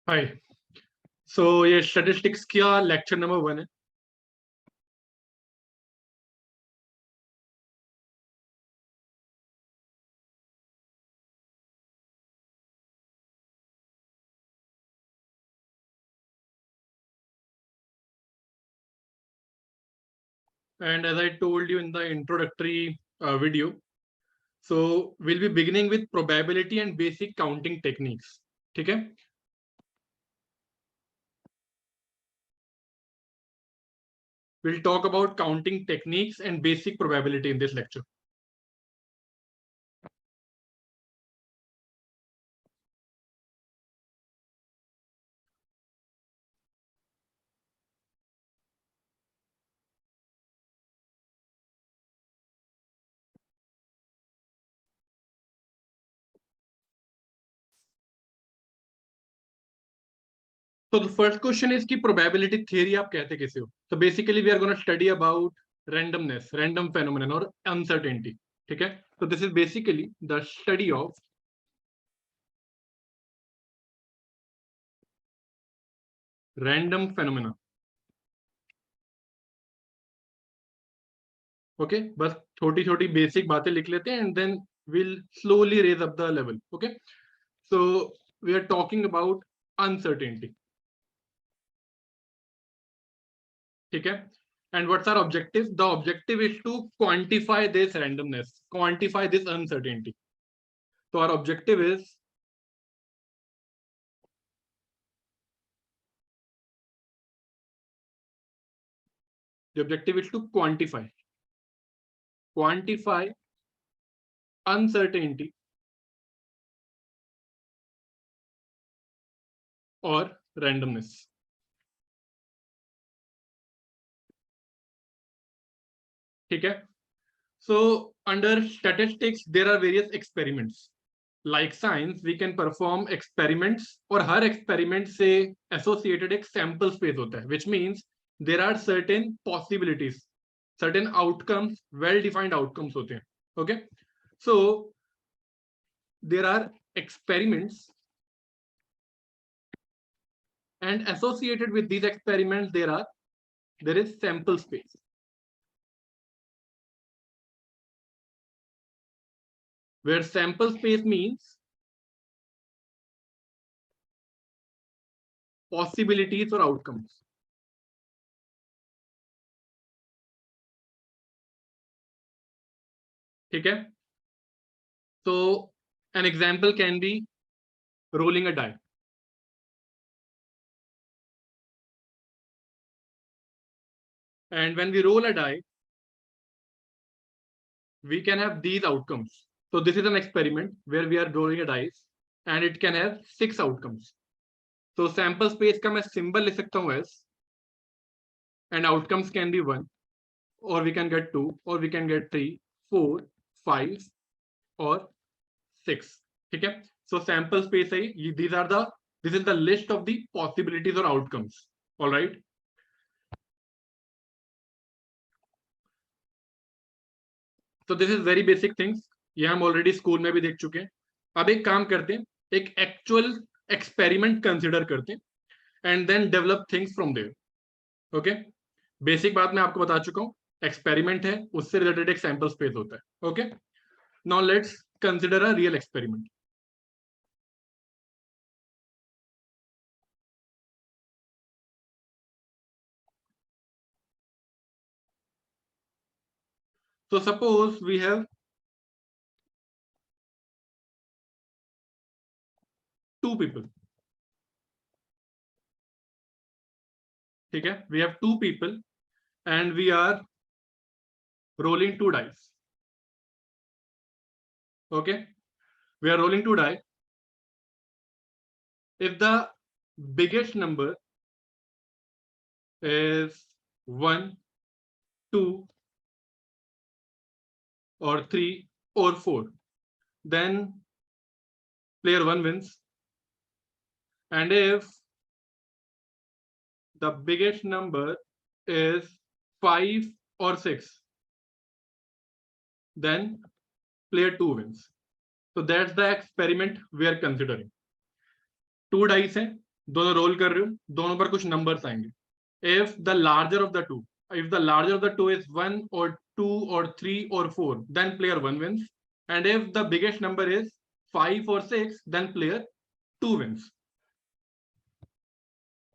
हाय। ये स्टैटिस्टिक्स का lecture number 1 है। And as I told you in the introductory video, so we'll be beginning with probability and basic counting techniques. ठीक है? We'll talk about counting techniques and basic probability in this lecture. So the first question is कि probability theory आप कहते कैसे हो? So basically we are going to study about randomness, random phenomenon or uncertainty. ठीक है? So this is basically the study of random phenomena. Okay बस छोटी छोटी बेसिक बातें लिख लेते हैं and then will slowly raise up the level. Okay so we are talking about uncertainty. ठीक है and what's our objective? The objective is to quantify this randomness, quantify this uncertainty. तो our objective is the objective is to quantify uncertainty or randomness. ठीक है so under statistics there are various experiments. Like science we can perform experiments और हर experiment से associated एक sample space होता है, which means there are certain possibilities, certain outcomes, well defined outcomes होते हैं. Okay so there are experiments and associated with these experiments there is sample space. Where sample space means possibilities or outcomes. ठीक है so an example can be rolling a die. And when we roll a die we can have these outcomes. So this is an experiment where we are rolling a dice and it can have 6 outcomes. So sample space का मैं symbol लिख सकता हूँ as, and outcomes can be 1 or we can get 2 or we can get 3, 4, 5 or 6. ठीक है so sample space है, this is the list of the possibilities or outcomes. All right so this is very basic things. ये हम already school में भी देख चुके हैं. अब एक काम करते हैं, एक एक्चुअल एक्सपेरिमेंट कंसिडर करते हैं and then develop things from there. Okay basic बात मैं आपको बता चुका हूं, एक्सपेरिमेंट है उससे रिलेटेड एक सैंपल स्पेस होता है. Okay now let's consider a real experiment. So suppose we have two people. ठीक है we have two people and we are rolling 2 dice. Okay we are rolling 2 dice. If the biggest number is 1, 2 or 3 or 4 then player 1 wins. And if the biggest number is 5 or 6 then player 2 wins. So that's the experiment we are considering. 2 dice हैं, दोनों role कर रहे हो, दोनों पर कुछ numbers आएंगे. If the larger of the two, if the larger of the two is 1 or 2 or 3 or 4, then player 1 wins. And if the biggest number is 5 or 6, then player 2 wins.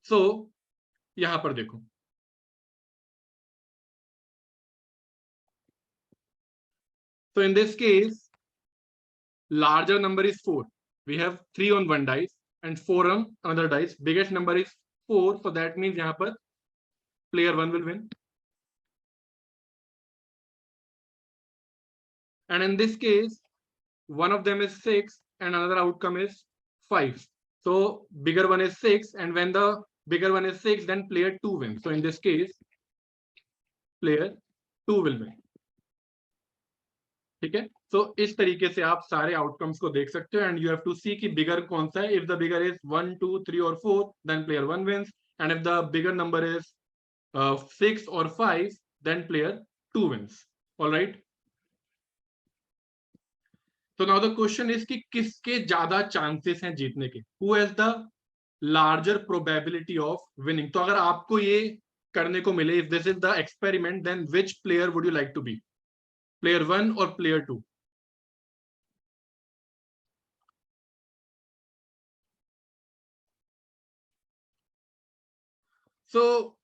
So यहां पर देखो, so in this case larger number is 4. We have 3 on one dice and 4 on another dice. Biggest number is 4, so that means यहां पर player 1 will win. And in this case one of them is 6 and another outcome is 5. So bigger one is 6, and when the bigger one is 6, then player 2 wins. So in this case player 2 will win. ठीक है. So इस तरीके से आप सारे outcomes को देख सकते हो, एंड यू हैव टू सी कि बिगर कौन सा है. इफ द बिगर इज 1 2 3 और 4, then player 1 wins, and if the bigger number is 6 or 5, then player 2 wins. All right. So now the question is कि किसके ज्यादा चांसेस हैं जीतने के. Who has the larger probability of winning? तो अगर आपको ये करने को मिले, if this is the experiment, then which player would you like to be? Player 1 or player 2? So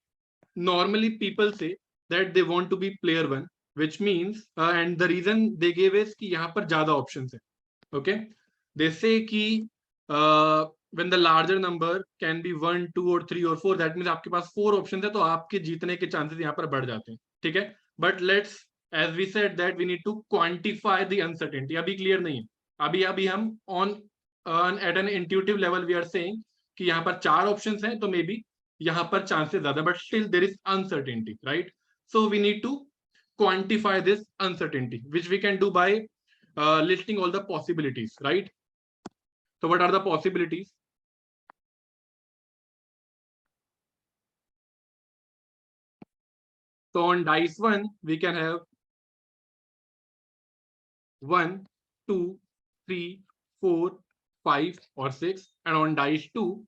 normally people say that they want to be player 1, which means and the reason they gave is कि यहाँ पर ज्यादा options है. Okay, they say कि when the larger number can be 1 2 or 3 or 4, that means आपके पास 4 options है, तो आपके जीतने के chances यहाँ पर बढ़ जाते हैं. ठीक है. But let's, as we said that we need to quantify the uncertainty. अभी clear नहीं है. अभी हम on at an intuitive level we are saying कि यहाँ पर 4 options हैं, तो maybe यहाँ पर chances ज्यादा, but still there is uncertainty, right? So we need to quantify this uncertainty, which we can do by listing all the possibilities, right? So what are the possibilities? So on dice 1 we can have 1 2 3 4 5 or 6, and on dice 2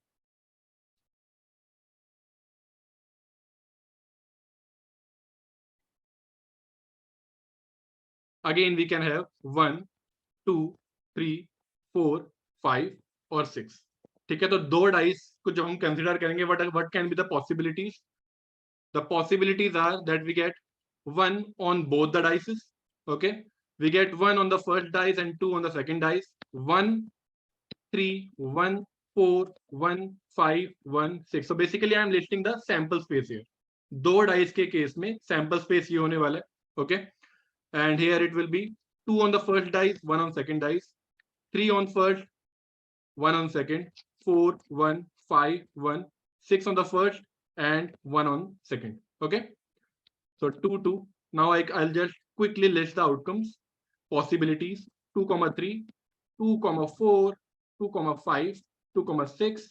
again we can have 1 2 3 4 5 or 6. ठीक है. तो दो dice को जब हम consider करेंगे, what can be the possibilities? The possibilities are that we get 1 on both the dices. Okay, we get 1 on the first dice and 2 on the second dice. 1 3 1 4 1 5 1 6. So basically I am listing the sample space here. दो dice के case में sample space ये होने वाला है. Okay, and here it will be 2 on the first dice, 1 on second dice, 3 on first, 1 on second, 4 1 5 1 6 on the first and 1 on second. Okay, so 2 2. Now I'll just quickly list the outcomes. Possibilities: 2 3 2 4 2 5 2 6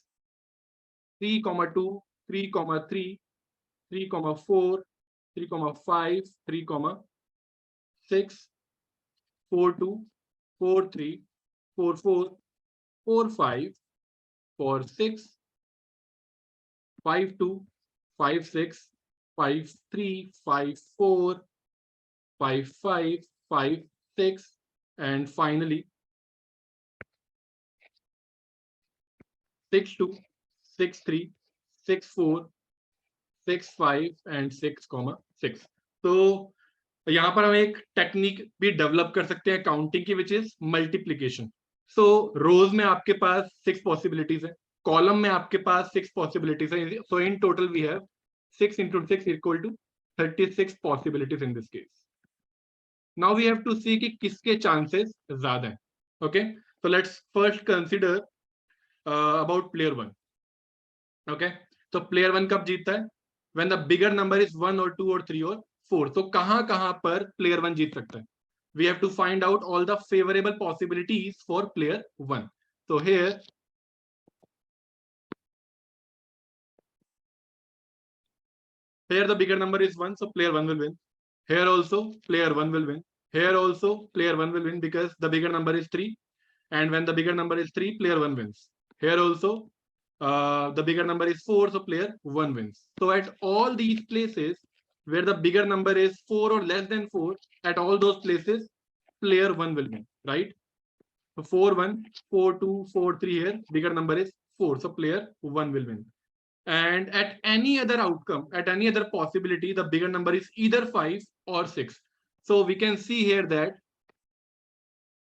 3 2 3 3 3 4 3 5 3 6 4 2 4 3 4 4 4 5 4 6 5 2 5 6 5 3 5 4 5 5 5 6, and finally 6 2 6 3 6 4 6 5 and 6 6. तो यहाँ पर हम एक technique भी develop कर सकते हैं counting की, विच इज मल्टीप्लीकेशन. सो रोज में आपके पास 6 पॉसिबिलिटीज है, कॉलम में आपके पास 6 पॉसिबिलिटीज है. So in total we have 6 into 6 equal to 36 possibilities in this case. Now we have to see कि किसके चांसेस ज्यादा हैं. Okay, so let's first consider about player 1. Okay, तो player 1 कब जीतता है? When the bigger number is 1 or 2 or 3 or 4. तो कहां पर player 1 जीत सकता है? We have to find out all the favorable possibilities for player 1. So here the bigger number is 1, so player 1 will win. Here also player 1 will win. Here also player 1 will win because the bigger number is 3, and when the bigger number is 3, player 1 wins. Here also the bigger number is 4, so player 1 wins. So at all these places where the bigger number is 4 or less than 4, at all those places, player 1 will win, right? So 4-1, 4-2, 4-3 here, bigger number is 4, so player 1 will win. And at any other outcome, at any other possibility, the bigger number is either 5 or 6. So we can see here that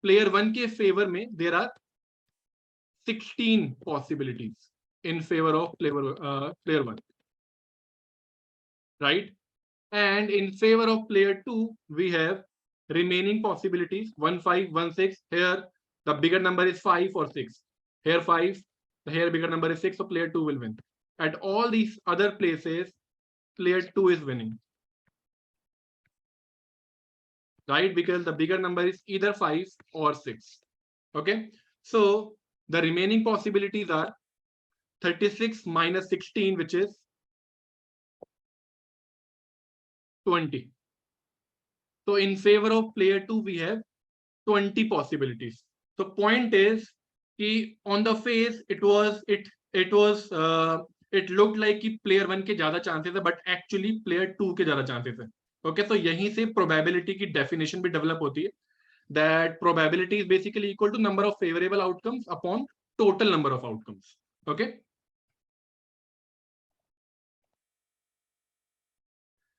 player 1 ke favor mein there are 16 possibilities in favor of player 1, right? And in favor of player 2, we have remaining possibilities 1, 5, 1, 6. Here the bigger number is 5 or 6. Here 5, here bigger number is 6, so player 2 will win. At all these other places, player 2 is winning, right? Because the bigger number is either 5 or 6. Okay, so the remaining possibilities are 36 minus 16, which is 20. So in favor of player 2, we have 20 possibilities. So point is कि on the face it looked like कि player 1 के ज्यादा chances है, but actually player 2 के ज्यादा chances है. Okay, so यहीं से probability की definition भी develop होती है, that probability is basically equal to number of favorable outcomes upon total number of outcomes. Okay,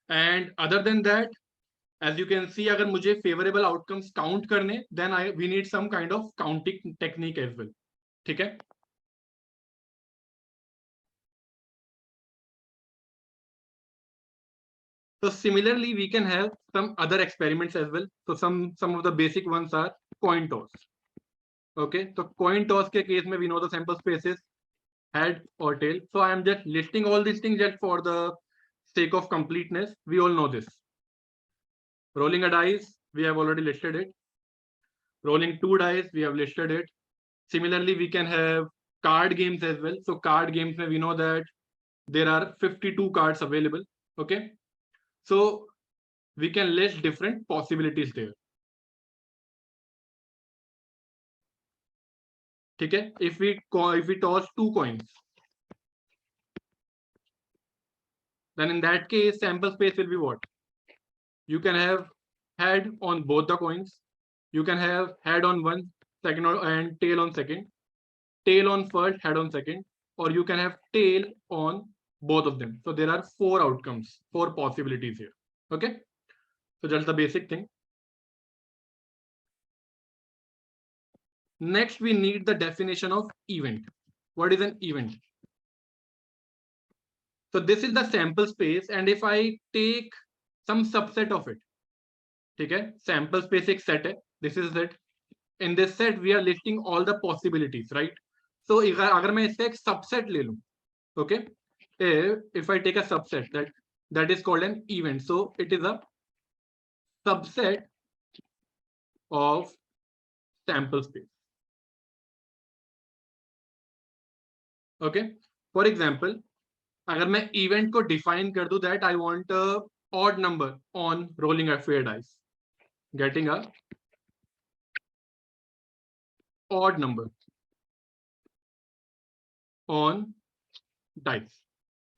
and other than that, as you can see, अगर मुझे favorable outcomes count करने, then we need some kind of counting technique as well. ठीक है? So similarly, we can have some other experiments as well. So some of the basic ones are coin toss. Okay, so coin toss के case में we know the sample spaces head or tail. So I am just listing all these things just for the sake of completeness. We all know this. Rolling a dice, we have already listed it. Rolling 2 dice, we have listed it. Similarly, we can have card games as well. So card games, we know that there are 52 cards available. Okay, so we can list different possibilities there. Okay, if we toss 2 coins, then in that case sample space will be what? You can have head on both the coins, you can have head on one, second, and tail on second, tail on first, head on second, or you can have tail on both of them. So there are 4 outcomes, 4 possibilities here. Okay, so that's the basic thing. Next, we need the definition of event. What is an event? So this is the sample space, and if I take some subset of it, okay, sample space एक set है, this is it. In this set, we are listing all the possibilities, right? So अगर मैं इससे एक subset ले लूं, okay, if I take a subset that is called an event, so it is a subset of sample space. Okay, for example, अगर मैं event को define कर दूं that I want a odd number on rolling a fair dice, getting a odd number on dice.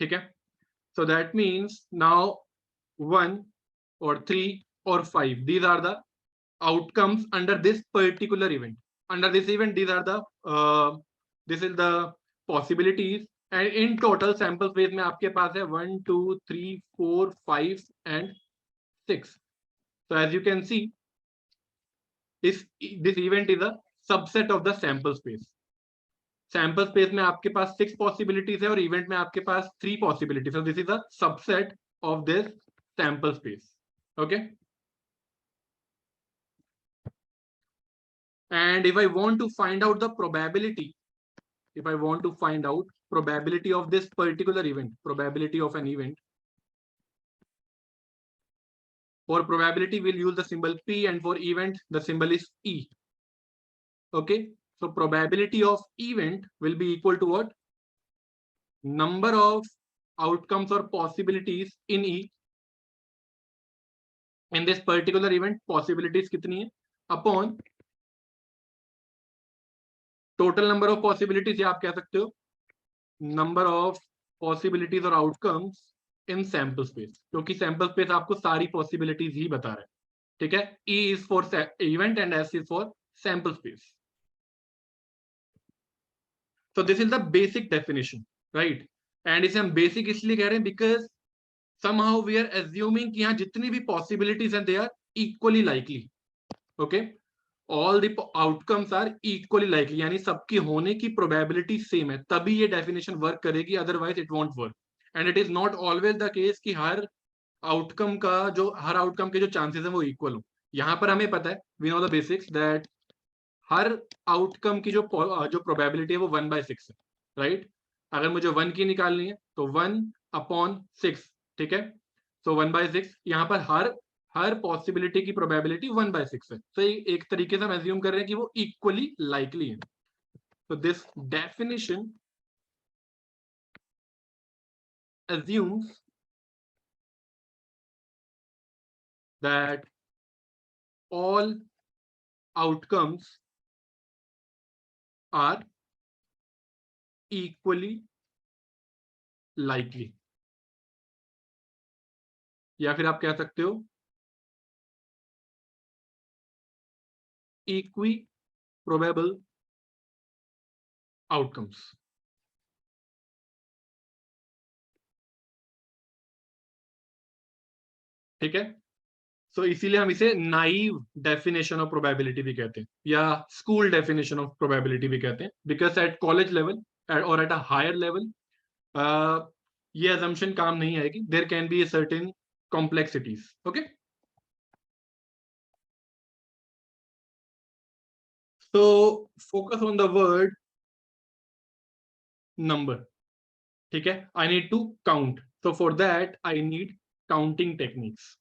Okay, so that means now 1 or 3 or 5, these are the outcomes under this particular event. Under this event, these are the this is the possibilities, and in total sample space में आपके पास है 1, 2, 3, 4, 5 and 6. So as you can see, this event is a subset of the sample space. Sample space में आपके पास 6 possibilities है और event में आपके पास 3 possibilities. So this is a subset of this sample space. Okay, and if I want to find out the probability, if I want to find out probability of this particular event, probability of an event, for probability we'll use the symbol P, and for event the symbol is E. Okay, so probability of event will be equal to what? Number of outcomes or possibilities in E. In this particular event possibilities कितनी है upon total number of possibilities, या आप कह सकते हो number of possibilities और outcomes in sample space, क्योंकि sample space आपको सारी पॉसिबिलिटीज ही बता रहा है, ठीक है. E is for event and S is for sample space. So this is the basic definition, right? And इसे हम बेसिक इसलिए कह रहे हैं because somehow we are assuming कि यहाँ जितनी भी possibilities हैं they are equally likely. Okay? All the outcomes are equally likely, यानी सबकी होने की probability same है, तभी ये definition work करेगी, otherwise it won't work. And it is not always the case कि हर outcome के जो chances हैं वो equal हो. यहाँ पर हमें पता है, we know the basics that her outcome की जो प्रोबेबिलिटी है वो 1/6 है, राइट. अगर मुझे 1 की निकालनी है तो 1/6, ठीक है. सो 1/6, यहाँ पर हर हर पॉसिबिलिटी की प्रोबेबिलिटी 1/6 है. तो एक तरीके से हम एज्यूम कर रहे हैं कि वो इक्वली लाइकली है. तो this definition assumes that all outcomes are equally likely, या फिर आप कह सकते हो इक्वी प्रोबेबल आउटकम्स. ठीक है. सो इसीलिए हम इसे नाइव डेफिनेशन ऑफ प्रोबेबिलिटी भी कहते हैं, या स्कूल डेफिनेशन ऑफ प्रोबेबिलिटी भी कहते हैं, बिकॉज एट कॉलेज लेवल और एट अ हायर लेवल ये अजम्पशन काम नहीं आएगी. There can be a certain complexities. Okay. So focus on the word number. ठीक है. I need to count, so for that I need counting techniques.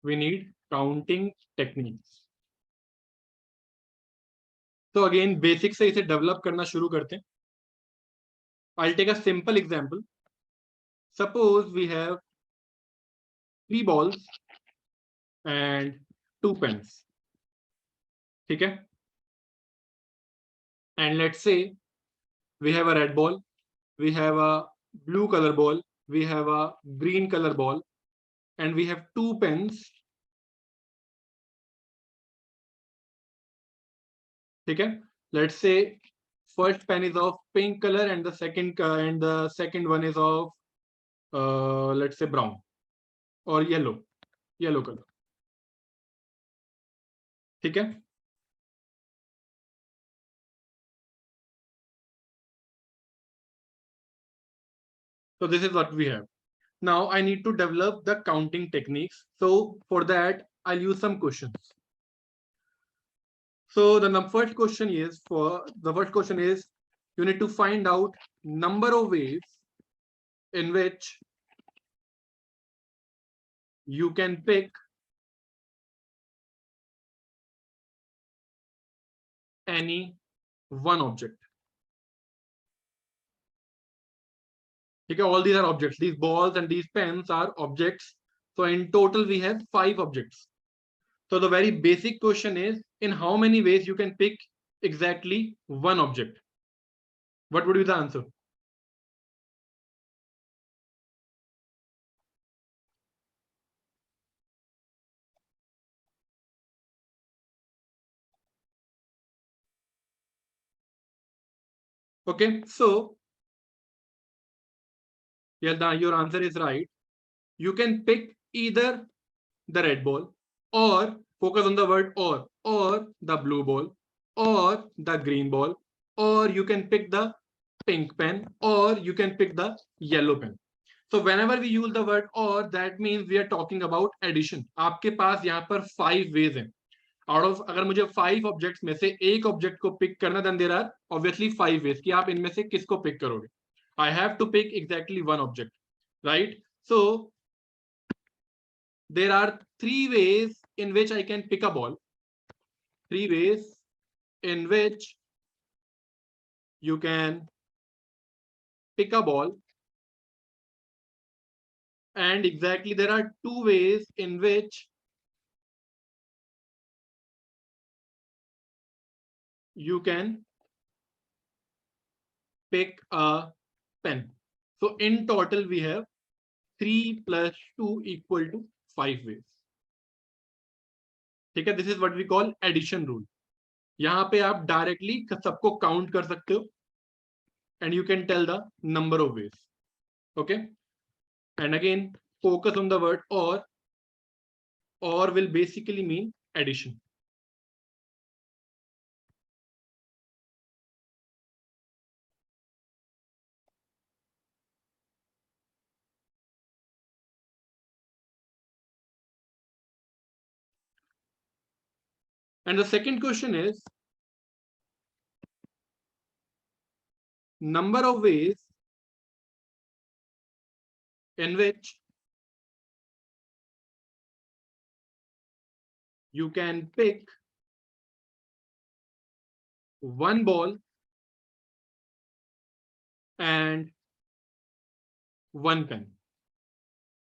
We need counting techniques. तो again basic से इसे develop करना शुरू करते हैं. I'll take a simple example. Suppose we have 3 balls and 2 pens. ठीक है. And let's say we have a red ball, we have a blue color ball, we have a green color ball, and we have 2 pens. ठीक है. Let's say first pen is of pink color and the second one is of let's say brown or yellow color. ठीक है. So this is what we have. Now I need to develop the counting techniques. So for that, I'll use some questions. So the first question is you need to find out number of ways in which you can pick any one object. Okay, all these are objects. These balls and these pens are objects. So in total, we have 5 objects. So the very basic question is, in how many ways you can pick exactly one object? What would be the answer? Okay, so yeah, your answer is right. You can pick either the red ball, or focus on the word or the blue ball, or the green ball, or you can pick the pink pen, or you can pick the yellow pen. So whenever we use the word or, that means we are talking about addition. आपके पास यहाँ पर 5 ways हैं. Out of अगर मुझे 5 objects में से एक object को pick करना, then there are obviously 5 ways कि आप इनमें से किसको pick करोगे. I have to pick exactly one object, right? So there are 3 ways in which I can pick a ball. 3 ways in which you can pick a ball And exactly there are two ways in which you can pick a pen. So in total we have 3 plus 2 equal to 5 ways. ठीक है, this is what we call addition rule. यहाँ पे आप directly सबको count कर सकते हो and you can tell the number of ways. Okay, and again focus on the word or will basically mean addition. And the second question is number of ways in which you can pick one ball and one pen.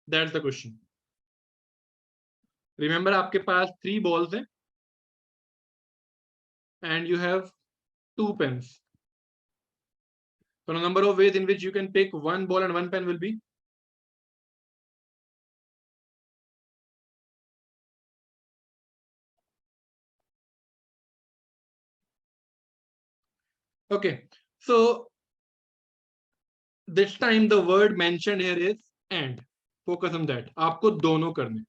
That's the question. Remember आपके पास 3 balls हैं and you have 2 pens. So the number of ways in which you can pick one ball and one pen will be okay. So this time the word mentioned here is and. Focus on that. आपको दोनों करने.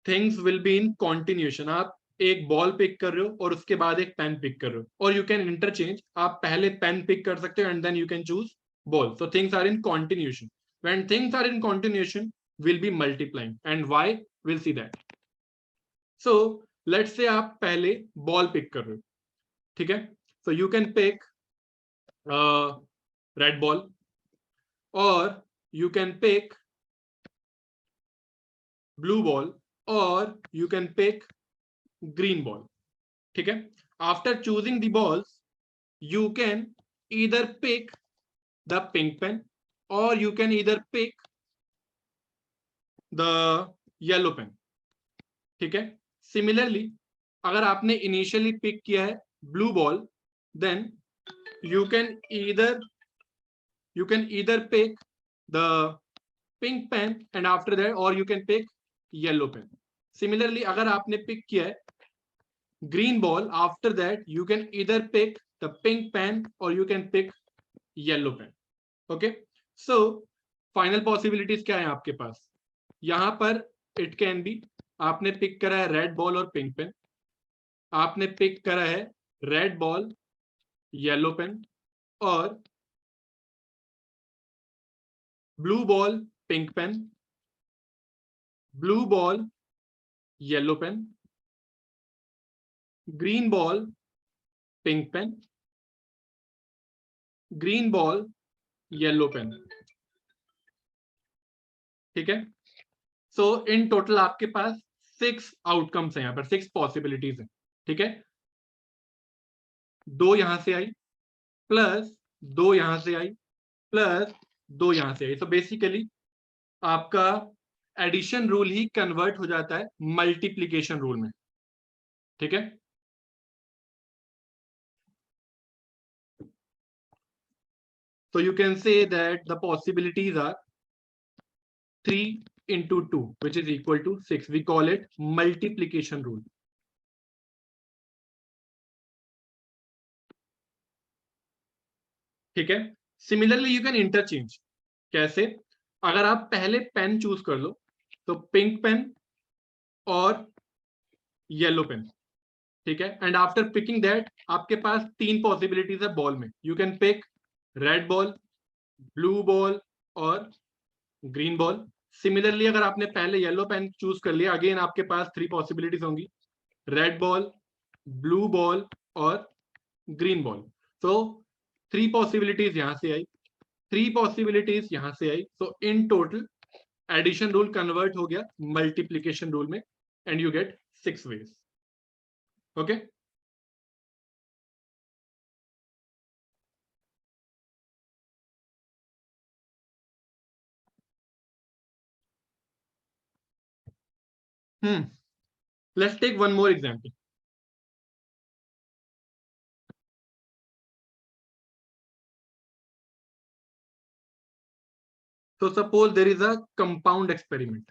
Things will be in continuation. आप एक ball pick कर रहे हो और उसके बाद एक पेन पिक कर रहे हो और यू कैन इंटरचेंज. आप पहले पेन पिक कर सकते हो and then you can choose ball. So things are in continuation. When things are in continuation will be multiplying and why will see that. So let's say आप पहले ball pick कर रहे हो. ठीक है, so you can pick red ball or you can pick blue ball or you can pick green ball. ठीक है, after choosing the balls you can either pick the pink pen or you can either pick the yellow pen. ठीक है, similarly अगर आपने initially pick किया है blue ball then you can either pick the pink pen and after that or you can pick yellow pen. Similarly अगर आपने pick किया है green ball after that you can either pick the pink pen or you can pick yellow pen. Okay, so final possibilities क्या है आपके पास. यहां पर it can be आपने पिक करा है रेड बॉल और पिंक पेन, आपने पिक करा है रेड बॉल येलो पेन और blue ball pink pen, blue ball yellow pen, green ball pink pen, green ball yellow pen. ठीक है, सो इन टोटल आपके पास 6 आउटकम्स हैं, यहाँ पर 6 पॉसिबिलिटीज हैं. ठीक है, 2 यहां से आई प्लस 2 यहां से आई प्लस 2 यहां से आई. सो बेसिकली आपका एडिशन रूल ही कन्वर्ट हो जाता है मल्टीप्लीकेशन रूल में. ठीक है, so you can say that the possibilities are 3 into 2 which is equal to 6. We call it multiplication rule. ठीक है, सिमिलरली यू कैन इंटरचेंज. कैसे, अगर आप पहले पेन चूज कर लो तो पिंक पेन और येलो पेन. ठीक है, एंड आफ्टर पिकिंग दैट आपके पास 3 पॉसिबिलिटीज है बॉल में. You can pick red ball, blue ball और ग्रीन बॉल. सिमिलरली अगर आपने पहले येलो पेन चूज कर लिया अगेन आपके पास 3 पॉसिबिलिटीज होंगी रेड बॉल, ब्लू बॉल और ग्रीन बॉल. सो 3 पॉसिबिलिटीज यहां से आई, 3 पॉसिबिलिटीज यहां से आई. So in total addition rule convert हो गया मल्टीप्लीकेशन रूल में and you get 6 ways. Okay, Let's take one more example. So suppose there is a compound experiment.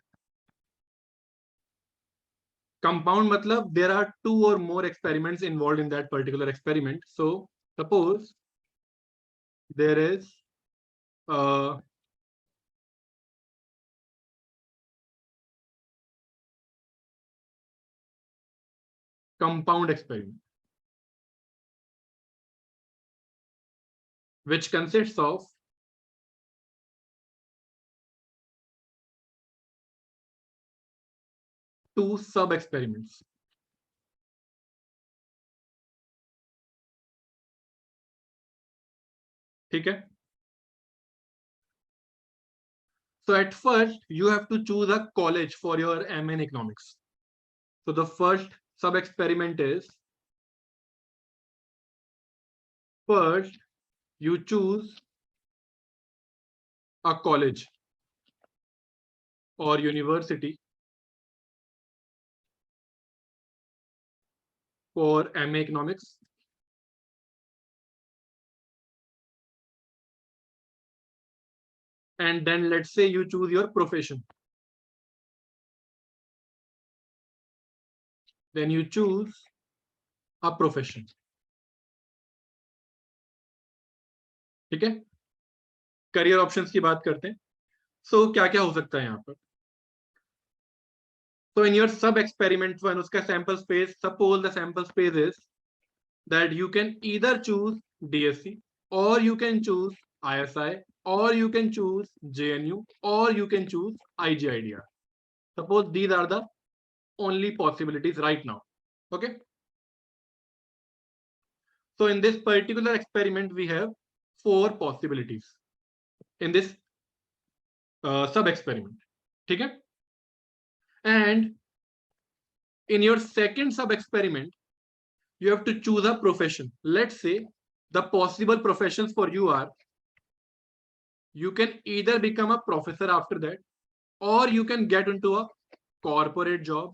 Compound matlab there are two or more experiments involved in that particular experiment. So suppose there is a compound experiment which consists of two sub experiments. ठीक है? So at first you have to choose a college for your MA in economics. So the first sub experiment is, first you choose a college or university for MA economics. And then let's say you choose your profession. Then you choose a profession. ठीक है? Career options की बात करते हैं. सो क्या क्या हो सकता है यहाँ पर? So in your sub experiment one, उसका sample space, suppose the sample space is that you can either choose DSC or you can choose ISI or you can choose JNU or you can choose IGIDR. Suppose these are the only possibilities right now. Okay. So in this particular experiment, we have 4 possibilities in this sub experiment. ठीक है? And in your second sub experiment, you have to choose a profession. Let's say the possible professions for you are, you can either become a professor after that, or you can get into a corporate job.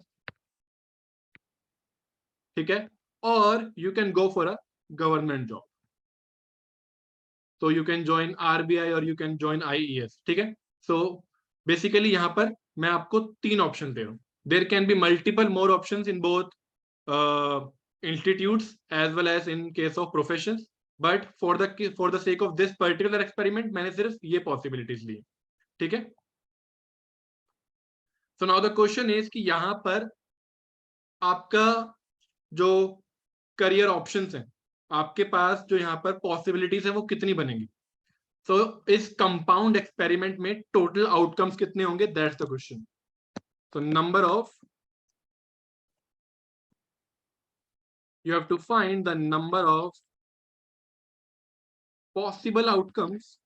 Okay? Or you can go for a government job. So you can join RBI or you can join IES. ठीक है? So basically यहाँ पर मैं आपको 3 options दे रहा हूँ. There can be multiple more options in both institutes as well as in case of professions. But for the sake of this particular experiment, मैंने सिर्फ ये possibilities ली. ठीक है? So now the question is कि यहाँ पर आपका जो career options हैं, आपके पास जो यहाँ पर possibilities है वो कितनी बनेंगी? So इस compound experiment में total outcomes कितने होंगे? That's the question. So you have to find the number of possible outcomes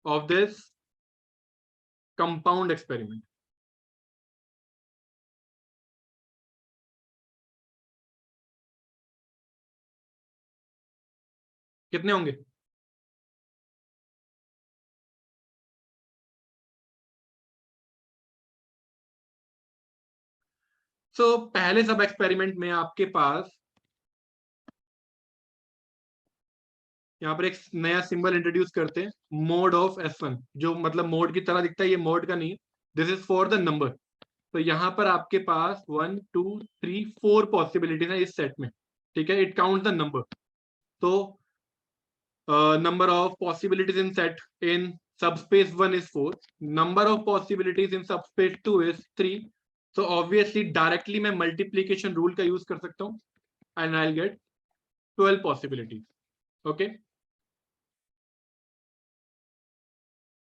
of this compound experiment. कितने होंगे? So पहले सब एक्सपेरिमेंट में आपके पास यहाँ पर एक नया सिंबल इंट्रोड्यूस करते हैं, मोड ऑफ S1, जो मतलब मोड की तरह दिखता है, ये मोड का नहीं है. This is for the number. तो यहाँ पर आपके पास 1 2 3 4 पॉसिबिलिटीज है इस सेट में. ठीक है? It count the number. तो number of possibilities in set in subspace 1 is 4. Number of possibilities in subspace 2 is 3. So obviously directly मैं multiplication rule का use कर सकता हूँ and I'll get 12 possibilities. Okay.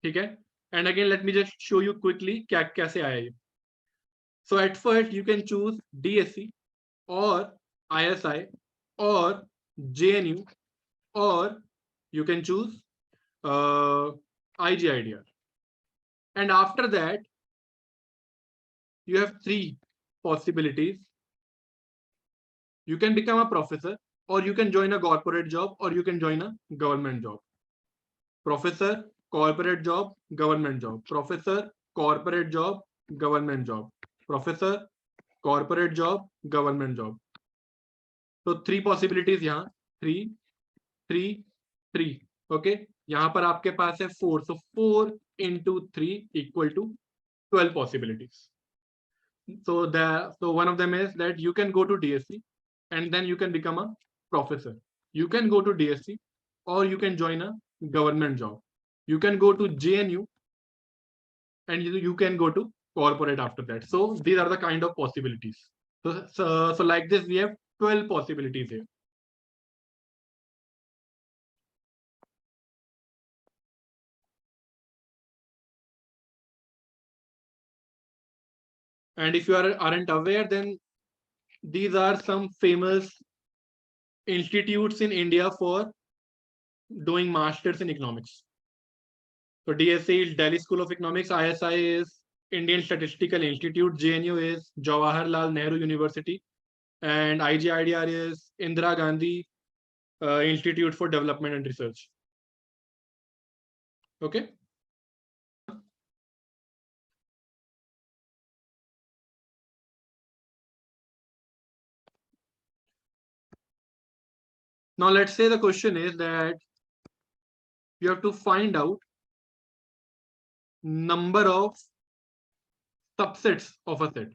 ठीक है? And again let me just show you quickly क्या कैसे आया ये. So at first you can choose DSC or ISI or JNU or you can choose IGIDR. And after that, you have 3 possibilities. You can become a professor, or you can join a corporate job, or you can join a government job. Professor, corporate job, government job. Professor, corporate job, government job, professor, corporate job, government job. तो 3 possibilities यहाँ, 3 3 3. Okay, यहाँ पर आपके पास है 4, so 4 into 3 equal to 12 possibilities. So one of them is that you can go to DSC and then you can become a professor. You can go to DSC or you can join a government job. You can go to JNU and you can go to corporate after that. So these are the kind of possibilities. So like this, we have 12 possibilities here. And if you aren't aware, then these are some famous institutes in India for doing masters in economics. So DSC is Delhi School of Economics, ISI is Indian Statistical Institute, JNU is Jawaharlal Nehru University, and IGIDR is Indira Gandhi Institute for Development and Research. Okay. Now let's say the question is that you have to find out number of subsets of a set.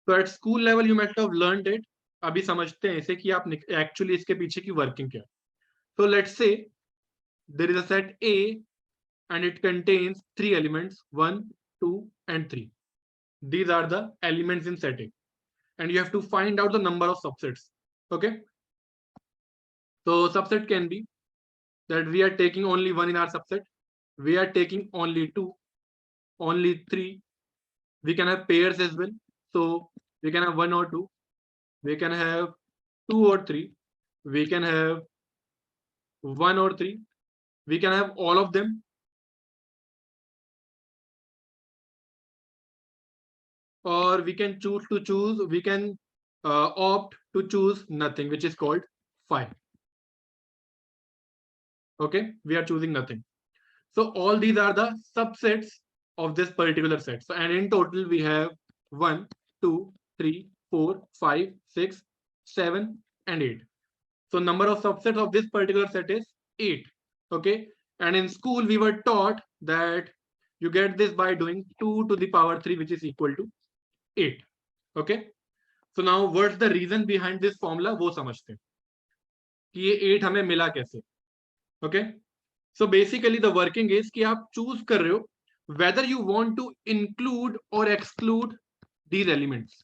So at school level you might have learned it. अभी समझते हैं इसे कि आप actually इसके पीछे की working क्या. So let's say there is a set A and it contains 3 elements, 1, 2, and 3. These are the elements in set A. And you have to find out the number of subsets. Okay. So subset can be that we are taking only 1 in our subset. We are taking only 2, only 3. We can have pairs as well. So we can have 1 or 2. We can have 2 or 3. We can have 1 or 3. We can have all of them. Or we can we can opt to choose nothing, which is called 5. Okay, we are choosing nothing. So all these are the subsets of this particular set. So, and in total we have 1, 2, 3, 4, 5, 6, 7, and 8. So number of subsets of this particular set is 8. Okay, and in school we were taught that you get this by doing 2 to the power 3, which is equal to 8. Okay, so now what's the reason behind this formula, वो समझते हैं कि ये 8 हमें मिला कैसे. Okay, so basically the working is कि आप choose कर रहे हो whether you want to include or exclude these elements.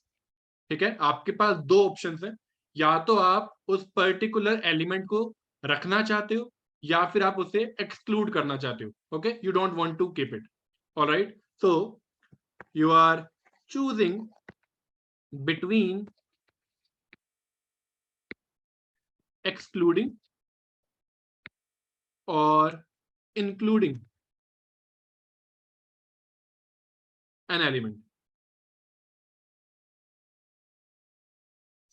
ठीक है, आपके पास 2 ऑप्शंस हैं, या तो आप उस पर्टिकुलर एलिमेंट को रखना चाहते हो या फिर आप उसे एक्सक्लूड करना चाहते हो. Okay, you don't want to keep it. Alright, so you are choosing between excluding or including an element.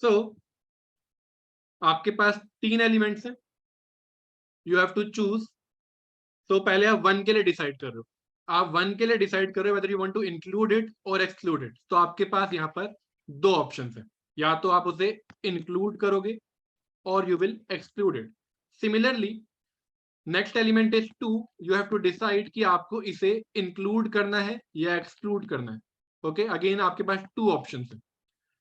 So आपके पास 3 एलिमेंट्स हैं, यू हैव टू चूज. तो पहले आप 1 के लिए डिसाइड कर रहे हो. आप 1 के लिए डिसाइड कर रहे हो whether you want to include it or exclude it. तो आपके पास यहाँ पर 2 ऑप्शंस हैं, या तो आप उसे इंक्लूड करोगे और you will exclude it. Similarly next element is 2. You have to decide कि आपको इसे इंक्लूड करना है या एक्सक्लूड करना है. ओके, अगेन आपके पास 2 ऑप्शंस हैं.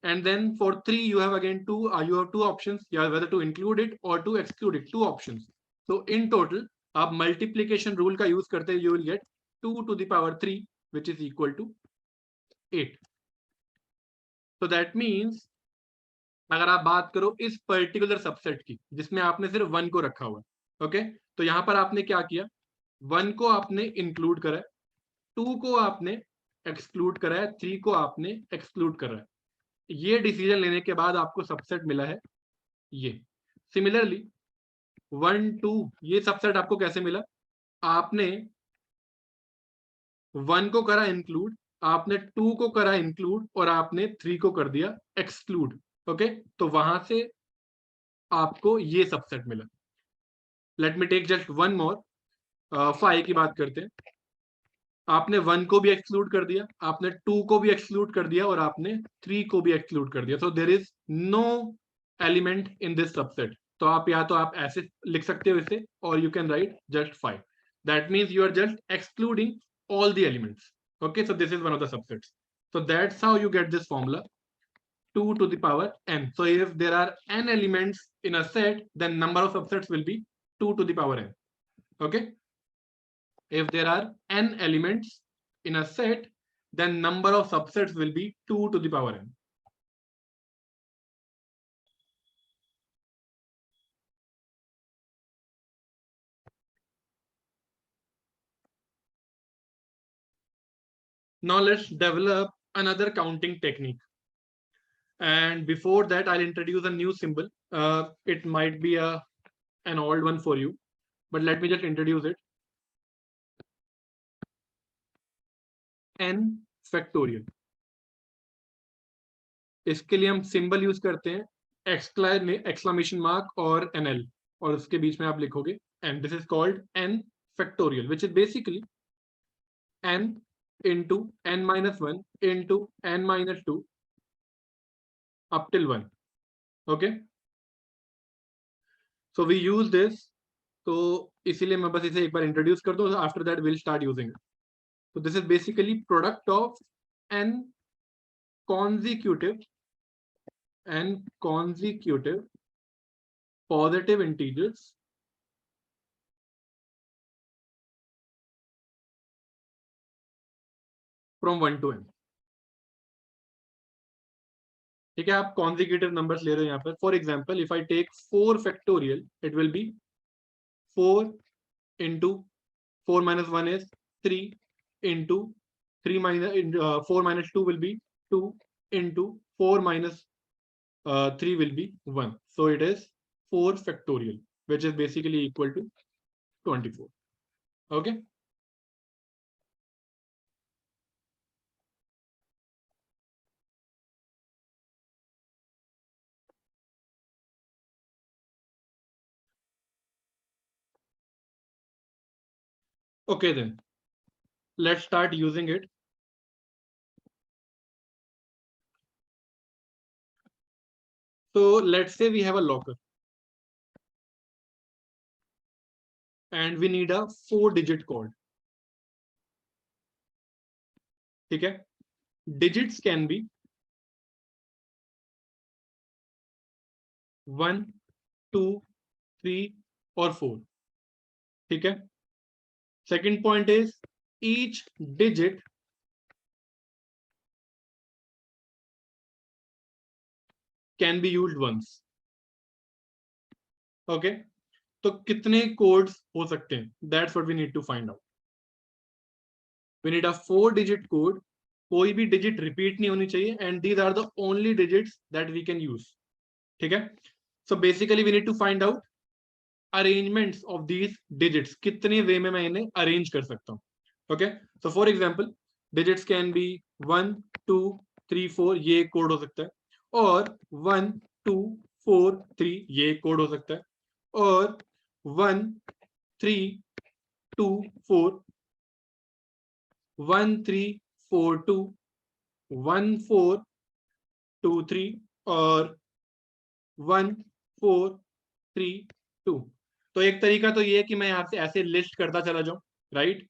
And then for 3 you have again you have 2 options, yeah, whether to include it or to exclude it. 2 options. So in total आप multiplication rule का यूज करते हैं, you will get 2 to the power 3, which is equal to 8. So that means अगर आप बात करो इस particular subset की जिसमें आपने सिर्फ 1 को रखा हुआ है, ओके, तो यहां पर आपने क्या किया, 1 को आपने इंक्लूड करा है, 2 को आपने एक्सक्लूड करा है, 3 को आपने एक्सक्लूड करा है. ये डिसीजन लेने के बाद आपको सबसेट मिला है ये. सिमिलरली 1, 2 ये सबसेट आपको कैसे मिला, आपने 1 को करा इंक्लूड, आपने 2 को करा इंक्लूड और आपने 3 को कर दिया एक्सक्लूड. ओके, तो वहां से आपको ये सबसेट मिला. Let me take just one more. 5 की बात करते हैं. आपने 1 को भी एक्सक्लूड कर दिया, आपने 2 को भी एक्सक्लूड कर दिया और आपने 3 को भी एक्सक्लूड कर दिया. So there is no element in this subset. तो आप या तो आप ऐसे लिख सकते हो इसे, और you can write just 5. That means you are just excluding all the elements. Okay, so this is one of the subsets. So that's how you get this formula, 2 to the power n. So if there are n elements in a set, then number of subsets will be 2 to the power n. Okay, if there are n elements in a set, then number of subsets will be 2 to the power n. Now let's develop another counting technique. And before that, I'll introduce a new symbol. It might be an old one for you, but let me just introduce it. N factorial. इसके लिए हम symbol use करते हैं exclamation mark और NL, और उसके बीच में आप लिखोगे n. This is called n factorial, which is basically n into n-1 into n-2 up till 1. Okay, so we use this. तो इसीलिए मैं बस इसे एक बार इंट्रोड्यूस कर दूं, after that will start using it. So this is basically product of n consecutive positive integers from 1 to n. ठीक है, आप consecutive numbers ले रहे हो यहाँ पर. For example, if I take 4 factorial, it will be 4 into 4 minus 1 is 3 into 3 minus 4 minus 2 will be 2 into 4 minus 3 will be 1. So it is 4 factorial, which is basically equal to 24. Okay. Okay, then let's start using it. So let's say we have a locker and we need a 4-digit code. ठीक है, digits can be 1, 2, 3 or 4. ठीक है. Second point is each digit can be used once. Okay, तो कितने codes हो सकते हैं? That's what we need to find out. We need a 4-digit code. कोई भी digit repeat नहीं होनी चाहिए, and these are the only digits that we can use. ठीक है. So basically we need to find out arrangements of these digits. कितने way में मैं इन्हें arrange कर सकता हूँ. Okay, so for example, digits can be 1, 2, 3, 4. ये कोड हो सकता है. और 1, 2, 4, 3 ये कोड हो सकता है. और 1, 3, 2, 4, 1, 3, 4, 2, 1, 4, 2, 3 और 1, 4, 3, 2. तो एक तरीका तो ये है कि मैं यहाँ से ऐसे लिस्ट करता चला जाऊं, right?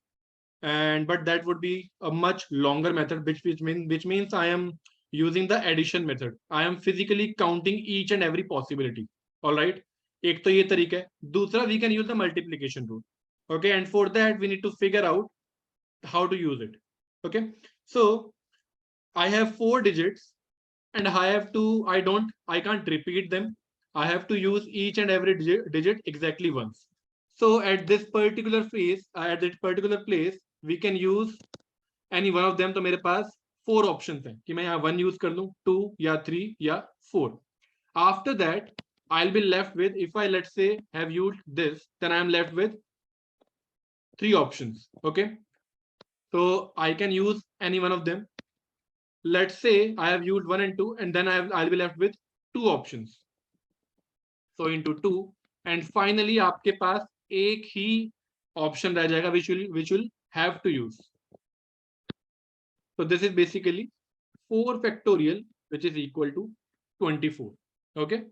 And but that would be a much longer method, which means I am using the addition method. I am physically counting each and every possibility. All right, एक तो ये तरीका है. दूसरा, we can use the multiplication rule. Okay, and for that we need to figure out how to use it. Okay, so I have 4 digits and I can't repeat them. I have to use each and every digit exactly once. So at this particular phase, at this particular place, we can use any one of them. तो मेरे पास 4 options हैं कि मैं यहाँ 1 use कर लूँ, 2 या 3 या 4. After that, I'll be left with, if I let's say have used this, then I am left with 3 options. Okay, so I can use any one of them. Let's say I have used 1 and 2, and then I'll be left with 2 options. So into 2, and finally आपके पास एक ही option रह जाएगा which will have to use. So this is basically 4 factorial, which is equal to 24. Okay.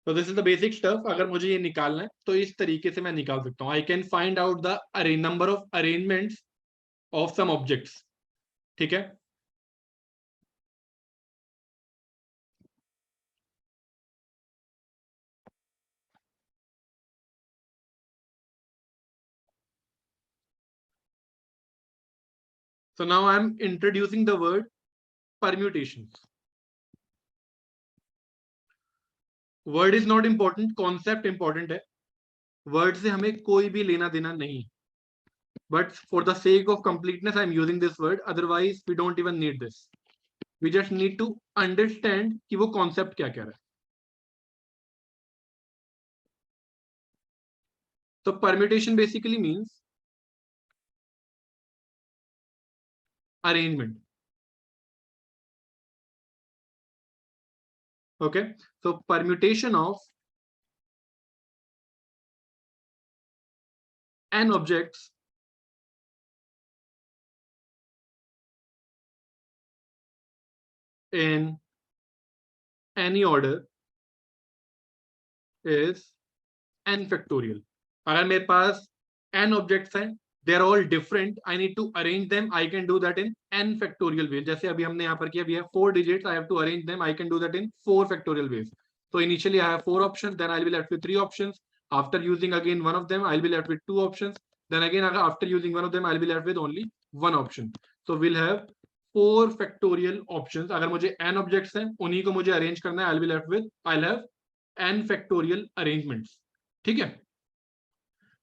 So this is the basic stuff. अगर मुझे ये निकालना है तो इस तरीके से मैं निकाल सकता हूँ. I can find out the number of arrangements of some objects. ठीक है. So now I am introducing the word permutations. Word is not important, concept important है. Word से हमें कोई भी लेना देना नहीं. But for the sake of completeness, I am using this word. Otherwise, we don't even need this. We just need to understand कि वो concept क्या कह रहा है. So permutation basically means arrangement. Okay. So permutation of n objects in any order is n factorial. अगर मेरे पास n objects हैं, they are all different. I need to arrange them. I can do that in n factorial ways. जैसे अभी हमने यहाँ पर किया, we have 4 digits. I have to arrange them. I can do that in 4 factorial ways. So initially I have 4 options. Then I'll be left with 3 options. After using again one of them, I'll be left with 2 options. Then again after using one of them, I'll be left with only one option. So we'll have 4 factorial options. अगर मुझे n objects हैं, उन्हीं को मुझे arrange करना है. I'll have n factorial arrangements. ठीक है.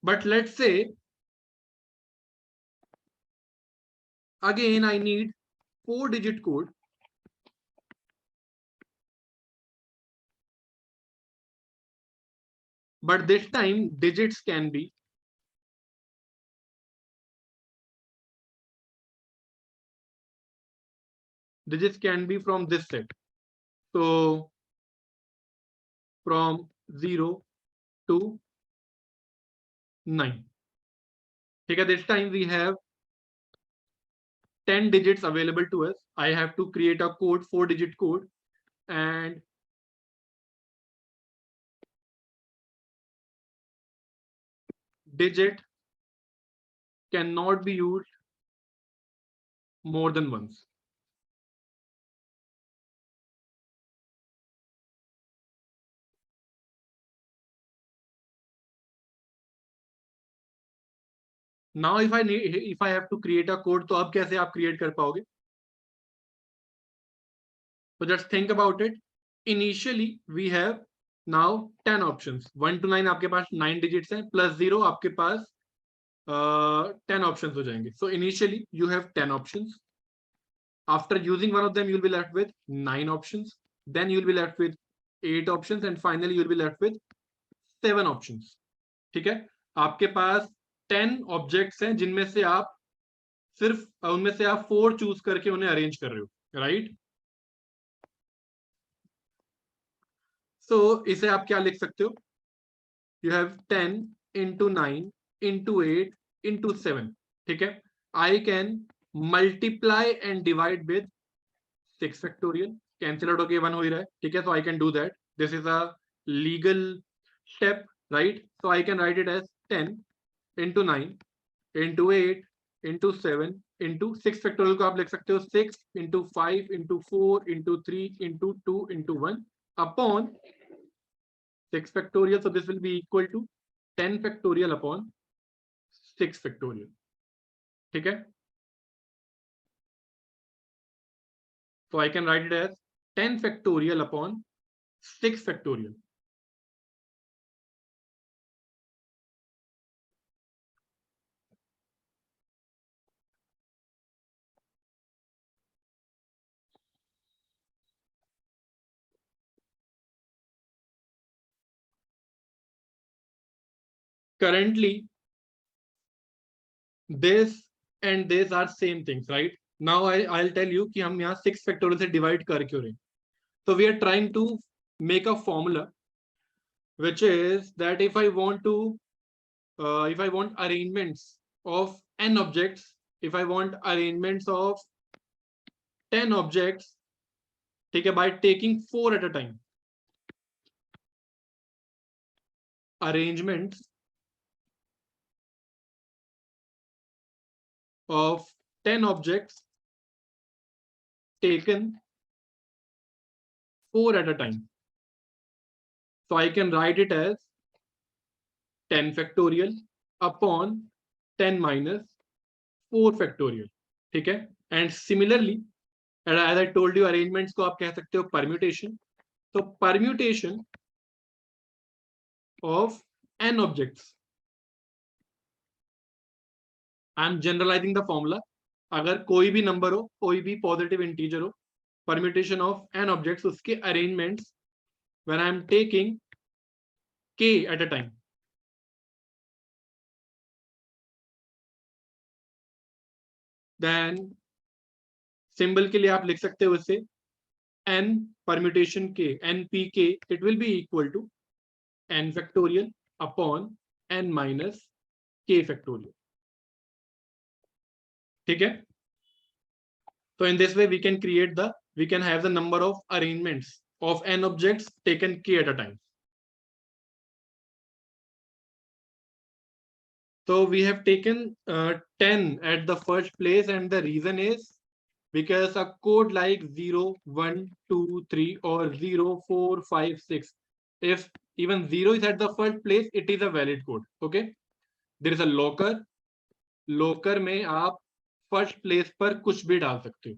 But let's say again I need 4-digit code. But this time digits can be from this set. So from 0 to 9. Okay, this time we have 10 digits available to us. I have to create a code, 4-digit code, and digit cannot be used more than once. Now if I have to create a code, तो अब कैसे आप create कर पाओगे? So just think about it. Initially we have now 10 options. 1 to 9 आपके पास 9 digits हैं, plus 0 आपके पास 10 options हो जाएंगे. So initially you have 10 options. After using one of them, you'll be left with 9 options. Then you'll be left with 8 options, and finally you'll be left with 7 options. ठीक है. आपके पास 10 objects हैं जिनमें से आप सिर्फ उनमें से आप 4 चूज करके उन्हें अरेंज कर रहे हो, राइट? सो इसे आप क्या लिख सकते हो? You have 10 into 9 into 8 into 7. ठीक है. I can multiply and divide with 6 factorial. Cancel out होके 1 हो ही रहा है. ठीक है. So I can do that. This is a legal step, right? So I can write it as 10 into 9 into 8 into 7 into 6 factorial को आप लिख सकते हो 6 into 5 into 4 into 3 into 2 into 1 upon 6 factorial. So this will be equal to 10 factorial upon 6 factorial. ठीक है. So I can write it as 10 factorial upon 6 factorial. Currently this and this are same things, right? Now I'll tell you कि हम यहाँ 6 factorial से divide कर क्यों रहे. So we are trying to make a formula which is that if I want to if I want arrangements of n objects, if I want arrangements of 10 objects, ठीक है, by taking 4 at a time, arrangements of 10 objects taken 4 at a time. So I can write it as 10 factorial upon 10 minus 4 factorial. ठीक है, and similarly as I told you, arrangements को आप कह सकते हो permutation. तो permutation of n objects, I am generalizing the formula. अगर कोई भी नंबर हो, कोई भी पॉजिटिव इंटीजर हो, परम्यूटेशन ऑफ n ऑब्जेक्ट्स, उसके arrangements when I am taking k at a time. Then symbol के लिए आप लिख सकते हो इससे n permutation k, npk, it will be equal to n factorial upon n minus k factorial. ठीक है, so in this way we can have the number of arrangements of n objects taken k at a time. So we have taken 10 at the first place, and the reason is because a code like 0, 1, 2, 3 or 0, 4, 5, 6, if even 0 is at the first place, it is a valid code. Okay, there is a locker में आप first place पर कुछ भी डाल सकते हो.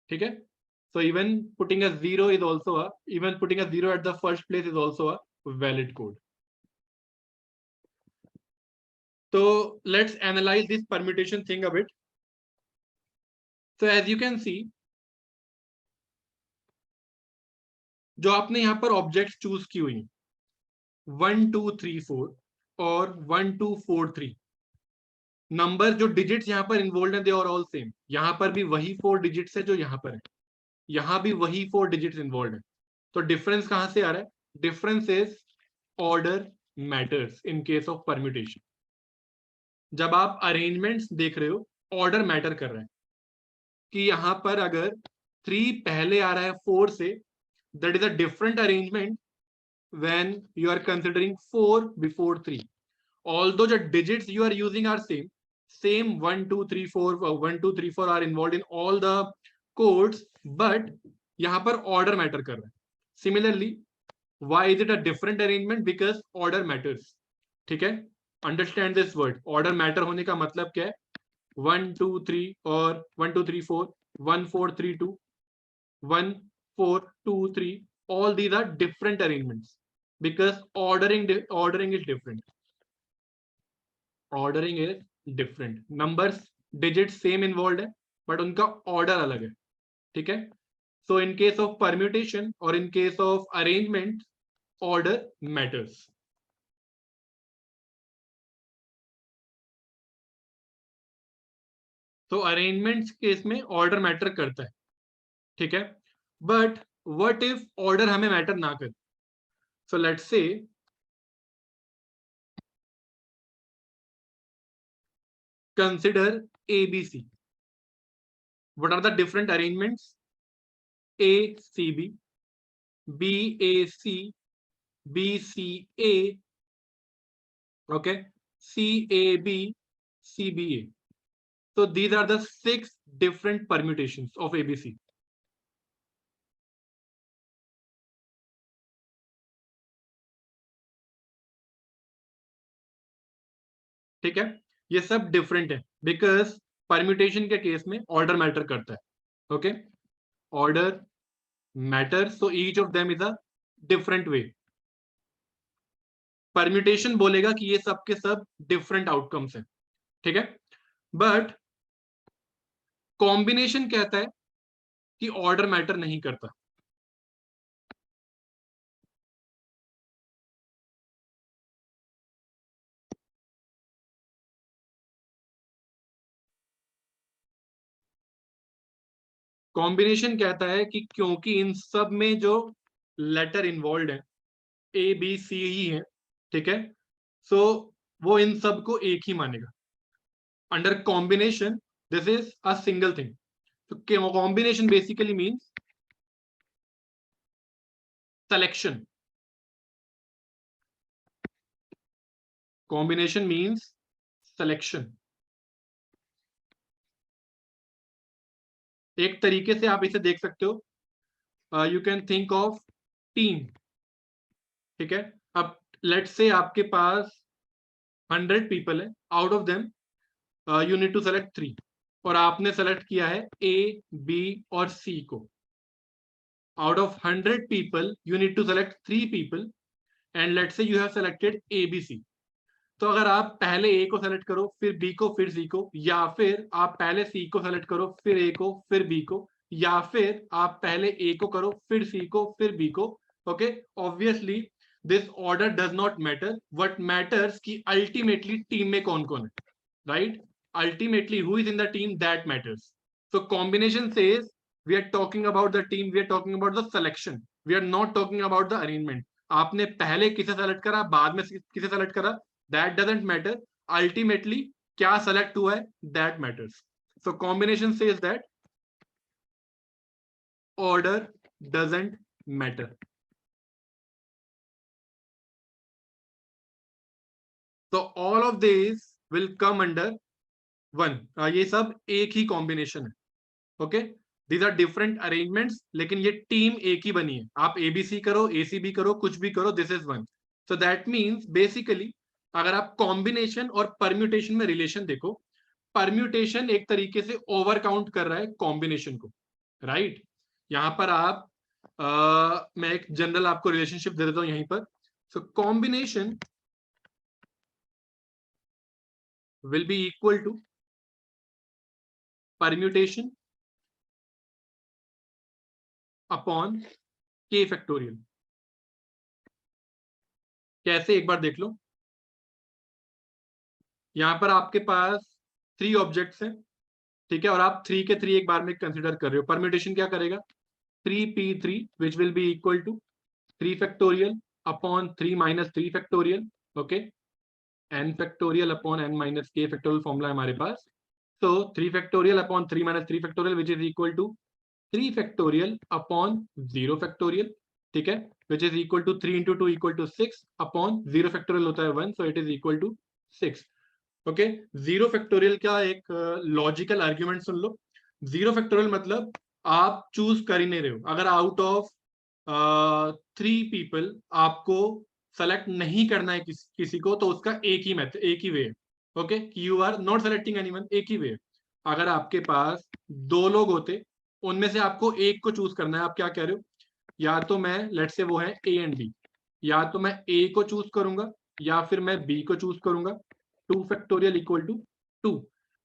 ठीक है, so even putting a 0 at the first place is also a valid code. So let's analyze this permutation thing a bit. So as you can see, जो आपने यहाँ पर ऑब्जेक्ट चूज की हुई 1 2 3 4 और 1 2 4 3 नंबर, जो डिजिट्स यहाँ पर इन्वॉल्व है, दे आर ऑल सेम. यहाँ पर भी वही 4 डिजिट्स है जो यहाँ पर है, यहाँ भी वही 4 डिजिट्स इन्वॉल्व है. तो डिफरेंस कहाँ से आ रहा है? Difference is order matters in case of permutation. जब आप अरेंजमेंट्स देख रहे हो, ऑर्डर मैटर कर रहा है कि यहाँ पर अगर 3 पहले आ रहा है 4 से, that is a different arrangement when you are considering 4 before 3. Although the digits you are using are same 1 2 3 4 1 2 3 4 are involved in all the codes, but यहाँ पर order matter कर रहा है. Similarly, why is it a different arrangement? Because order matters. ठीक है, understand this word. Order matter होने का मतलब क्या है? 1 2 3 और 1 2 3 4 1 4 3 2 1 4 2 3, all these are different arrangements because ordering is different. Ordering is different. Numbers, digits same involved है, but उनका order अलग है. ठीक है, so in case of permutation or in case of arrangement, order matters. तो अरेंजमेंट्स केस में order matter करता है. ठीक है, बट व्हाट इफ ऑर्डर हमें मैटर ना करे? So let's say consider ABC. What are the different arrangements? ACB, BAC, BCA, okay, CAB, CBA. So these are the 6 different permutations of ABC. ठीक है, ये सब डिफरेंट है बिकॉज परम्यूटेशन के case में ऑर्डर मैटर करता है. Okay, order matter, so each of them is a different way. Permutation बोलेगा कि ये सब के सब डिफरेंट आउटकम्स हैं. ठीक है, बट कॉम्बिनेशन कहता है कि ऑर्डर मैटर नहीं करता. कॉम्बिनेशन कहता है कि क्योंकि इन सब में जो लेटर इन्वॉल्व है A B C ही है. ठीक है, सो वो इन सब को एक ही मानेगा. Under combination, this is a single thing. So combination basically means selection. Combination means selection. एक तरीके से आप इसे देख सकते हो, you can think of team. ठीक है, अब लेट्स से आपके पास 100 पीपल है, out of them you need to select 3, और आपने सेलेक्ट किया है ए, बी और सी को. Out of 100 people you need to select 3 people, and let's say you have selected A B C. तो अगर आप पहले ए को सेलेक्ट करो, फिर बी को, फिर सी को, या फिर आप पहले सी को सेलेक्ट करो, फिर ए को, फिर बी को, या फिर आप पहले ए को करो, फिर सी को, फिर बी को. Okay, obviously this order does not matter. What matters कि अल्टीमेटली टीम में कौन कौन है, राइट? Ultimately who is in the team, that matters. So combination says we are talking about the team, we are talking about the selection, we are not talking about the arrangement. आपने पहले किसे select करा, बाद में किसे select करा, that doesn't matter. Ultimately क्या select हुआ है, that matters. So combination says that order doesn't matter. So all of these will come under one. ये सब एक ही combination है. Okay, these are different arrangements, लेकिन ये टीम एक ही बनी है. आप ABC करो, ACB करो, कुछ भी करो, this is one. So that means basically अगर आप कॉम्बिनेशन और परम्यूटेशन में रिलेशन देखो, परम्यूटेशन एक तरीके से ओवर काउंट कर रहा है कॉम्बिनेशन को, राइट? यहां पर आप मैं एक जनरल आपको रिलेशनशिप दे देता हूं यहीं पर. So combination will be equal to permutation upon k factorial. कैसे, एक बार देख लो. यहां पर आपके पास 3 ऑब्जेक्ट्स हैं, ठीक है, और आप 3 के 3 एक बार में कंसीडर कर रहे हो. परम्यूटेशन क्या करेगा, 3p3 which will be equal to 3 factorial upon 3 minus 3 factorial. Okay, n factorial upon n minus k factorial formula है हमारे पास. तो 3 factorial upon 3 minus 3 factorial which is equal to 3 factorial upon 0 factorial. ठीक है, which is equal to 3 into 2 equal to 6 upon 0 factorial होता है 1, so it is equal to 6. Okay, 0 factorial का एक लॉजिकल आर्ग्यूमेंट सुन लो. 0 फैक्टोरियल मतलब आप चूज कर ही नहीं रहे हो. अगर आउट ऑफ 3 पीपल आपको सेलेक्ट नहीं करना है किसी को, तो उसका एक ही मेथड, एक ही वे है. Okay, you are not selecting anyone, एक ही वे है. अगर आपके पास 2 लोग होते, उनमें से आपको एक को चूज करना है, आप क्या कह रहे हो, या तो मैं, लेट्स से वो है ए एंड बी, या तो मैं ए को चूज करूंगा या फिर मैं बी को चूज करूंगा. 2 factorial equal to 2.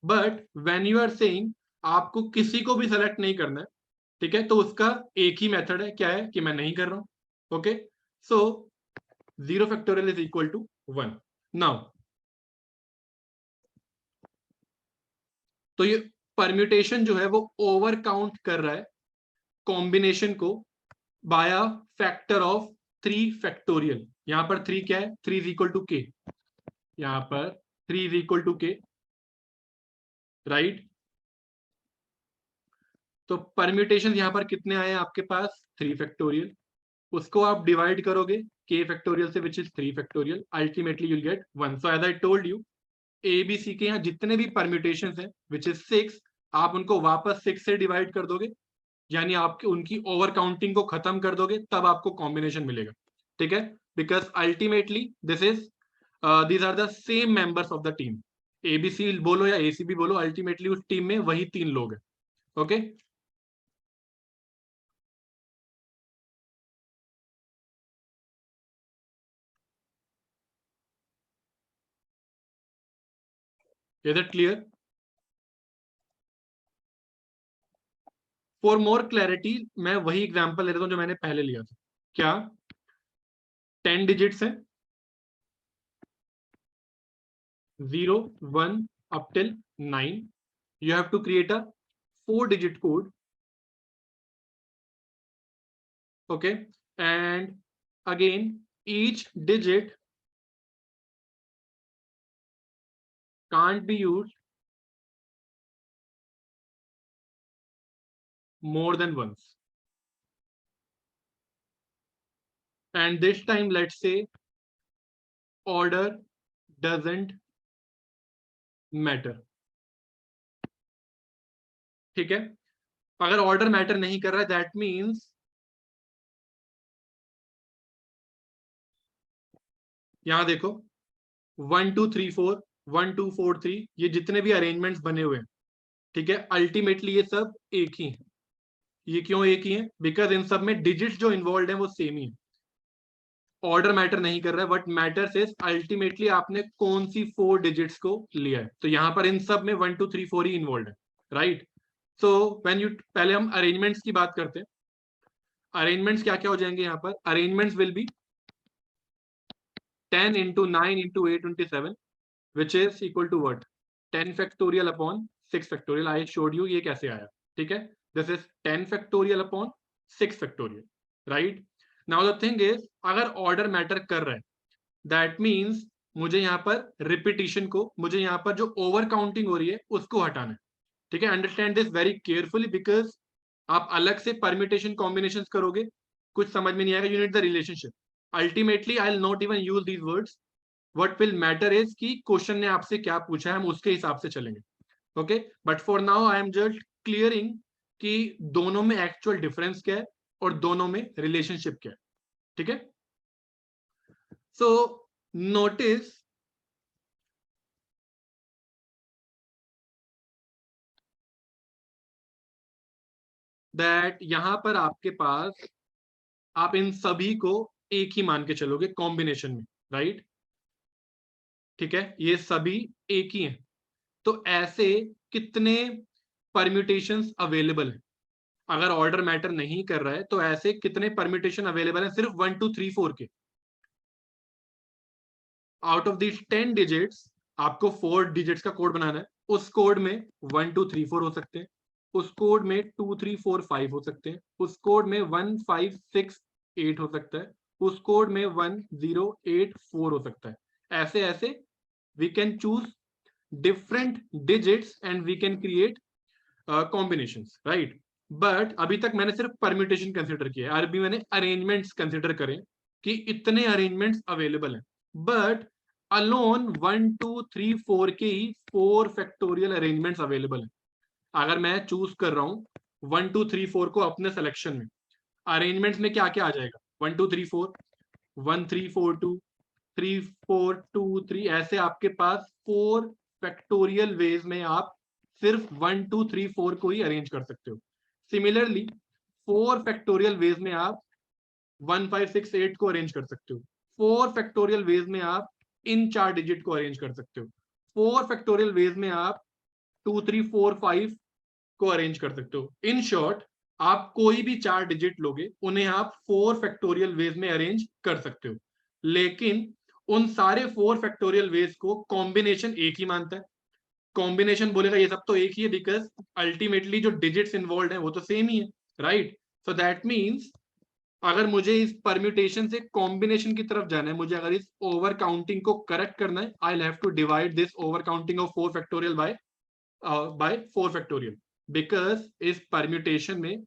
But when you are saying आपको किसी को भी सेलेक्ट नहीं करना है, ठीक है, तो उसका एक ही मेथड है, क्या है कि मैं नहीं कर रहा हूं. Okay, so 0 factorial is equal to 1. Now तो ये परम्यूटेशन जो है वो ओवर काउंट कर रहा है कॉम्बिनेशन को by a factor of 3 factorial. यहां पर 3 क्या है, 3 इज इक्वल टू के. यहां पर 3 इज इक्वल टू के, राइट? तो परम्यूटेशन यहां पर कितने आए हैं आपके पास, 3 फैक्टोरियल. उसको आप डिवाइड करोगे k फैक्टोरियल से, which is 3 factorial. Ultimately you will get 1. So as I told you, A B C के यहाँ जितने भी परम्यूटेशन हैं विच इज 6, आप उनको वापस 6 से डिवाइड कर दोगे, यानी आपकी उनकी ओवर काउंटिंग को खत्म कर दोगे, तब आपको कॉम्बिनेशन मिलेगा. ठीक है, because ultimately this is these are the same members of the team. ABC बोलो या एसीबी बोलो, अल्टीमेटली उस टीम में वही 3 लोग हैं. Okay, is it clear? For more clarity मैं वही एग्जांपल ले रहा हूं जो मैंने पहले लिया था. क्या 10 डिजिट्स है, 0 1 up till 9. You have to create a 4-digit code. Okay, and again each digit can't be used more than once. And this time, let's say order doesn't matter. ठीक है, अगर ऑर्डर मैटर नहीं कर रहा है, that means यहां देखो 1 2 3 4 1 2 4 3 ये जितने भी अरेंजमेंट्स बने हुए हैं, ठीक है, अल्टीमेटली ये सब एक ही है. ये क्यों एक ही है? बिकॉज इन सब में डिजिट्स जो इन्वॉल्व है वो सेम ही है. ऑर्डर मैटर नहीं कर रहा है, बट मैटर्स इज अल्टीमेटली आपने कौन सी 4 डिजिट्स को लिया है. तो यहां पर इन सब में 1 2 3 4 ही इन्वॉल्व है, राइट. सो व्हेन यू, पहले हम अरेंजमेंट्स की बात करते हैं. अरेंजमेंट्स क्या क्या हो जाएंगे यहाँ पर? Arrangements will be 10 into 9 into 8 into 7 which is equal to what? 10 factorial upon 6 factorial. I showed you ये कैसे आया, ठीक है. This is 10 factorial upon 6 factorial, right? Now the thing is, अगर order matter कर रहा है, that means मुझे यहाँ पर repetition को, मुझे यहाँ पर जो over counting हो रही है उसको हटाना है, ठीक है. Understand this very carefully because आप अलग से permutation combinations करोगे, कुछ समझ में नहीं आएगा. You need the relationship. Ultimately, I'll not even use these words. What will matter is कि क्वेश्चन ने आपसे क्या पूछा है, हम उसके हिसाब से चलेंगे. Okay, but for now I am just clearing कि दोनों में एक्चुअल डिफरेंस क्या है और दोनों में रिलेशनशिप क्या है, ठीक है. सो नोटिस दैट यहां पर आपके पास, आप इन सभी को एक ही मान के चलोगे कॉम्बिनेशन में, राइट. ठीक है, ये सभी एक ही हैं. तो ऐसे कितने परम्यूटेशंस अवेलेबल हैं? अगर ऑर्डर मैटर नहीं कर रहा है तो ऐसे कितने परम्यूटेशन अवेलेबल हैं सिर्फ 1 2 3 4 के? आउट ऑफ दीज 10 डिजिट्स आपको 4 डिजिट्स का कोड बनाना है. उस कोड में 1 2 3 4 हो सकते हैं, उस कोड में 2 3 4 5 हो सकते हैं, उस कोड में 1 5 6 8 हो सकता है, उस कोड में 1 0 8 4 हो सकता है. ऐसे ऐसे we can choose different digits and we can create combinations, right. But अभी तक मैंने सिर्फ परम्यूटेशन कंसिडर किया है, अभी मैंने अरेंजमेंट्स कंसिडर करें कि इतने अरेंजमेंट्स अवेलेबल हैं. बट अलोन 1 2 3 4 के ही 4 फैक्टोरियल अरेंजमेंट्स अवेलेबल हैं. अगर मैं चूज कर रहा हूं 1 2 3 4 को अपने सिलेक्शन में, अरेंजमेंट्स में क्या क्या आ जाएगा? 1 2 3 4 1 3 4 2 3 4 2 3, ऐसे आपके पास 4 फैक्टोरियल वेज में आप सिर्फ 1 2 3 4 को ही अरेंज कर सकते हो. सिमिलरली 4 फैक्टोरियल वेज में आप 1 5 6 8 को अरेंज कर सकते हो. 4 फैक्टोरियल वेज में आप इन 4 डिजिट को अरेंज कर सकते हो. 4 फैक्टोरियल वेज में आप 2 3 4 5 को अरेंज कर सकते हो. इन शॉर्ट, आप कोई भी 4 डिजिट लोगे, उन्हें आप 4 फैक्टोरियल वेज में अरेंज कर सकते हो. लेकिन उन सारे 4 फैक्टोरियल वेज को कॉम्बिनेशन एक ही मानता है. कॉम्बिनेशन बोलेगा ये सब तो एक ही है, बिकॉज अल्टीमेटली जो डिजिट्स इन्वॉल्व है वो तो सेम ही है, राइट. सो दैट मीन्स अगर मुझे इस परम्यूटेशन से कॉम्बिनेशन की तरफ जाना है, मुझे अगर इस ओवर काउंटिंग को करेक्ट करना है, I have to divide this over counting of 4 factorial by 4 factorial, because इस परम्यूटेशन में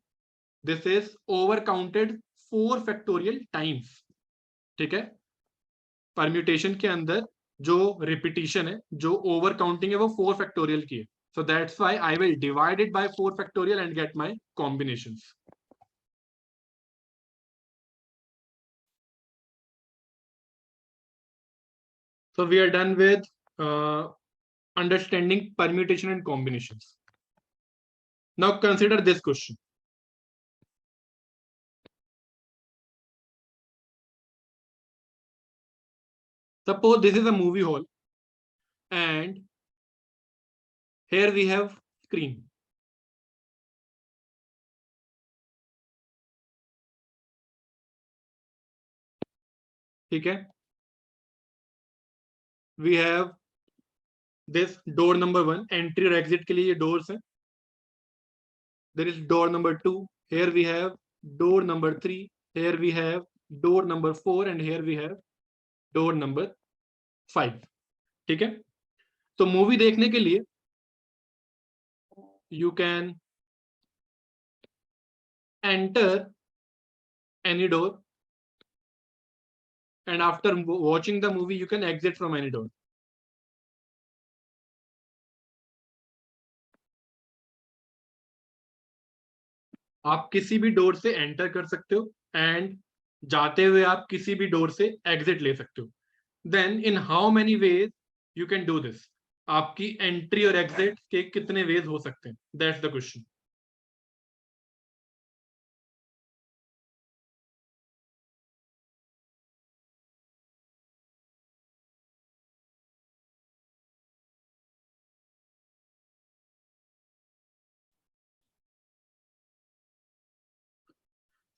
this is over counted 4 factorial times. ठीक है, परम्यूटेशन के अंदर जो रिपीटिशन है, जो ओवर काउंटिंग है, वो 4 फैक्टोरियल की है. So that's why I will divide it bye 4 factorial and gate my combinations. So we are done with understanding permutation and combinations. Now consider this question. Suppose this is a movie hall and here we have screen. ठीक है, we have this door number 1, entry और exit के लिए ये doors हैं. There is door number 2. Here we have door number 3. Here we have door number 4 and here we have door number 5. ठीक है, तो मूवी देखने के लिए you can enter any door and after watching the movie you can exit from any door. आप किसी भी door से एंटर कर सकते हो एंड जाते हुए आप किसी भी डोर से एग्जिट ले सकते हो. Then in how many ways you can do this? आपकी एंट्री और एग्जिट के कितने वेज हो सकते हैं? That's the question.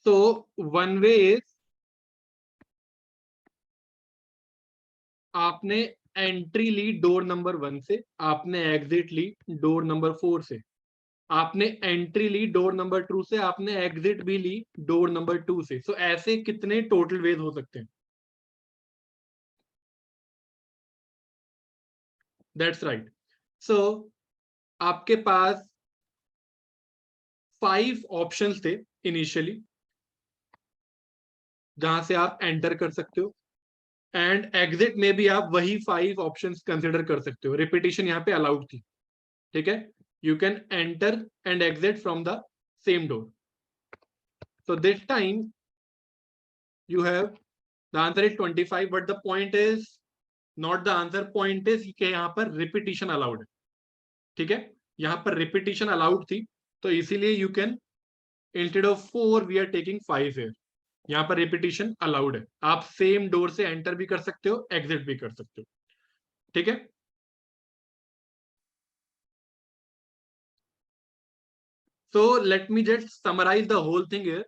So one way is आपने एंट्री ली डोर नंबर 1 से, आपने एग्जिट ली डोर नंबर 4 से, आपने एंट्री ली डोर नंबर 2 से, आपने एग्जिट भी ली डोर नंबर 2 से. सो ऐसे कितने टोटल वेज हो सकते हैं? That's right. सो आपके पास 5 ऑप्शंस थे इनिशियली जहां से आप एंटर कर सकते हो एंड एग्जिट में भी आप वही 5 ऑप्शंस कंसिडर कर सकते हो. रिपीटिशन यहाँ पे अलाउड थी. ठीक है. You can enter and exit from the same door. So this time you have the answer is 25 but the point is not the answer. point is कि यहाँ पर रिपीटिशन अलाउड है. ठीक है. यहाँ पर रिपीटिशन अलाउड थी तो इसीलिए you can instead of 4 we are taking 5 here. यहाँ पर रिपीटिशन अलाउड है. आप सेम डोर से एंटर भी कर सकते हो, एग्जिट भी कर सकते हो. ठीक है. So let me just summarize the whole thing here.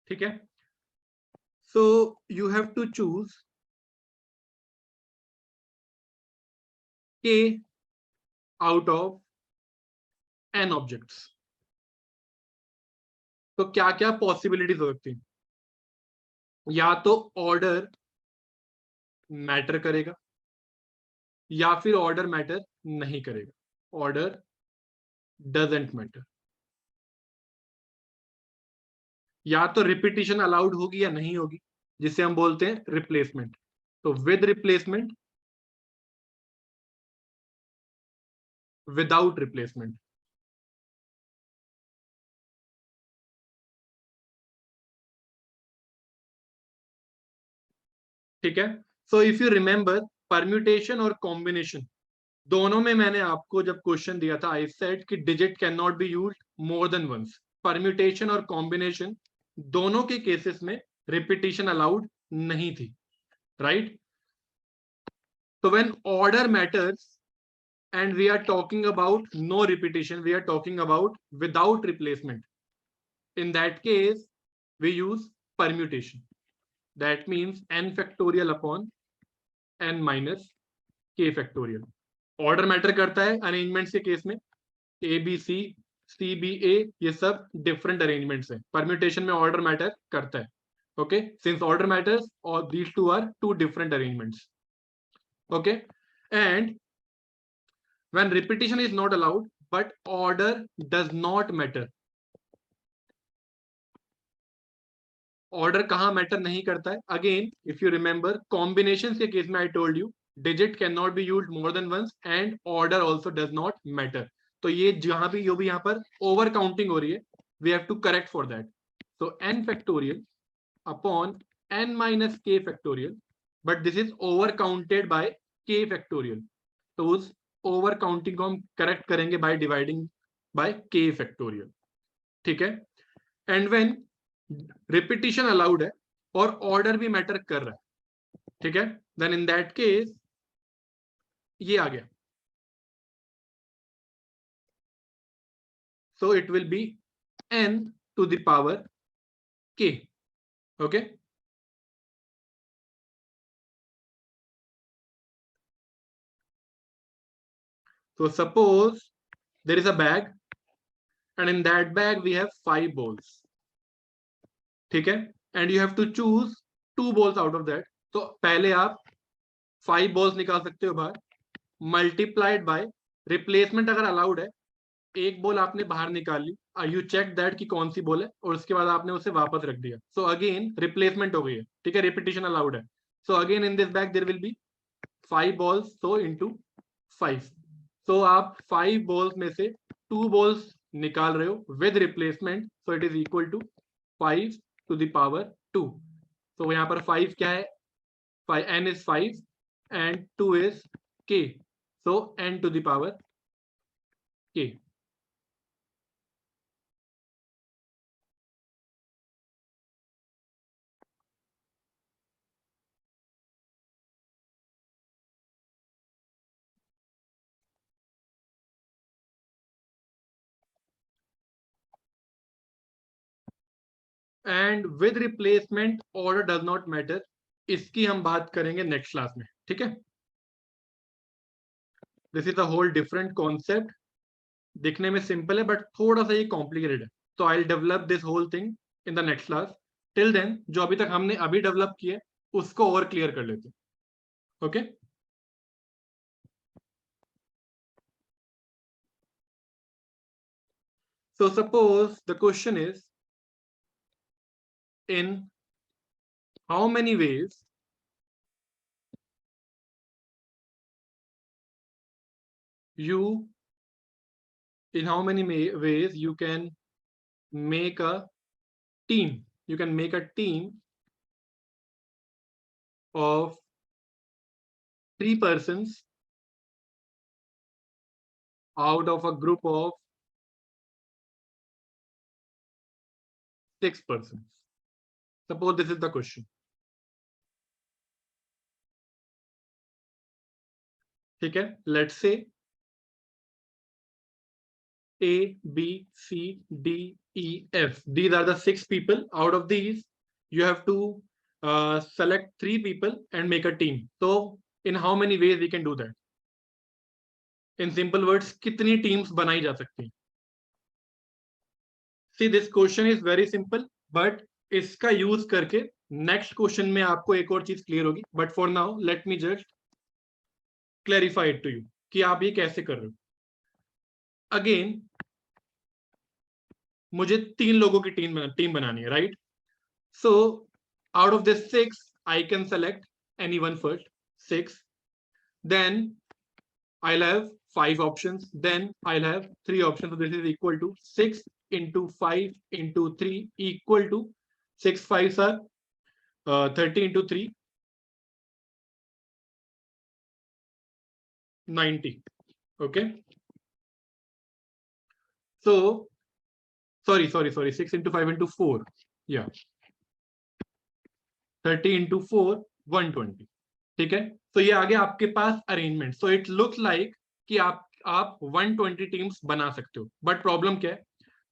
ठीक है. So you have to choose k out of n objects. तो क्या क्या पॉसिबिलिटीज हो सकती हैं? या तो ऑर्डर मैटर करेगा या फिर ऑर्डर मैटर नहीं करेगा. Order doesn't matter. या तो रिपीटिशन अलाउड होगी या नहीं होगी, जिसे हम बोलते हैं रिप्लेसमेंट. तो विद रिप्लेसमेंट, विदाउट रिप्लेसमेंट. ठीक है. So if you remember permutation और कॉम्बिनेशन दोनों में मैंने आपको जब क्वेश्चन दिया था आई सेड कि digit can not be used more than once. Permutation और कॉम्बिनेशन दोनों के केसेस में रिपीटिशन अलाउड नहीं थी. राइट. तो when order matters and we are talking about no repetition, we are talking about without replacement. In that case we use permutation. That means n factorial upon n minus k factorial. Order matter करता है arrangements के case में. ए B C, C B A, ये सब different arrangements हैं. Permutation में order matter करता है. ओके. सिंस ऑर्डर मैटर्स और these two are two different arrangements. Okay. And when repetition is not allowed but order does not matter. Order कहां matter नहीं करता है? Again if you remember combination के case में I told you digit can not be used more than once and order also does not matter. तो ये जहां भी जो भी यहां पर ओवर काउंटिंग हो रही है we have to correct for that. तो n factorial upon n minus k factorial, but this is over counted by k factorial. तो उस ओवर काउंटिंग को हम करेक्ट करेंगे by dividing by k factorial. ठीक है. एंड व्हेन रिपीटिशन अलाउड है और ऑर्डर भी मैटर कर रहा है, ठीक है, देन इन दैट केस ये आ गया. so it will be n to the power k. Okay. So suppose there is a bag and in that bag we have 5 balls. ठीक है, and you have to choose 2 balls out of that. तो पहले आप 5 balls निकाल सकते हो बाहर, multiplied by replacement अगर अलाउड है, एक बॉल आपने बाहर निकाल ली, यू चेक दैट कि कौन सी बॉल है और उसके बाद आपने उसे वापस रख दिया, सो अगेन रिप्लेसमेंट हो गई है. ठीक है, रिपीटिशन अलाउड है. So again in this bag there will be 5 balls, so into 5. so आप 5 balls में से 2 balls निकाल रहे हो with replacement, so it is equal to 5 to the power 2. so यहाँ पर 5 क्या है, 5 n is 5 and 2 is k, so n to the power k. And with replacement order does not matter, इसकी हम बात करेंगे नेक्स्ट क्लास में. ठीक है, this is a whole different concept. दिखने में सिंपल है बट थोड़ा सा ये कॉम्प्लिकेटेड है, तो I will develop this whole thing in the next class. Till then जो अभी तक हमने अभी डेवलप किया उसको और क्लियर कर लेते हैं. Okay, so suppose the question is, in how many ways you can make a team, you can make a team of 3 persons out of a group of 6 persons. Suppose this is the question. ठीक है, let's say A, B, C, D, E, F. These are the 6 people. Out of these, you have to select 3 people and make a team. So, in how many ways we can do that? In simple words, कितनी teams बनाई जा सकती हैं? See, this question is very simple, but इसका use करके next question में आपको एक और चीज क्लियर होगी. But for now let me just clarify it to you कि आप ये कैसे कर रहे हो. अगेन मुझे 3 लोगों की टीम बनानी है, right? So out of this 6 I can select anyone first, 6. Then I'll have 5 options, then I'll have 3 options. So this is equal to 6 into 5 into 3 equal to 6 5s are 30 into 3 90. Okay, so sorry 6 into 5 into 4, yeah, 30 into 4 120. ठीक है, तो ये आगे आपके पास arrangement. So it looks like कि आप 120 teams बना सकते हो. बट प्रॉब्लम क्या है,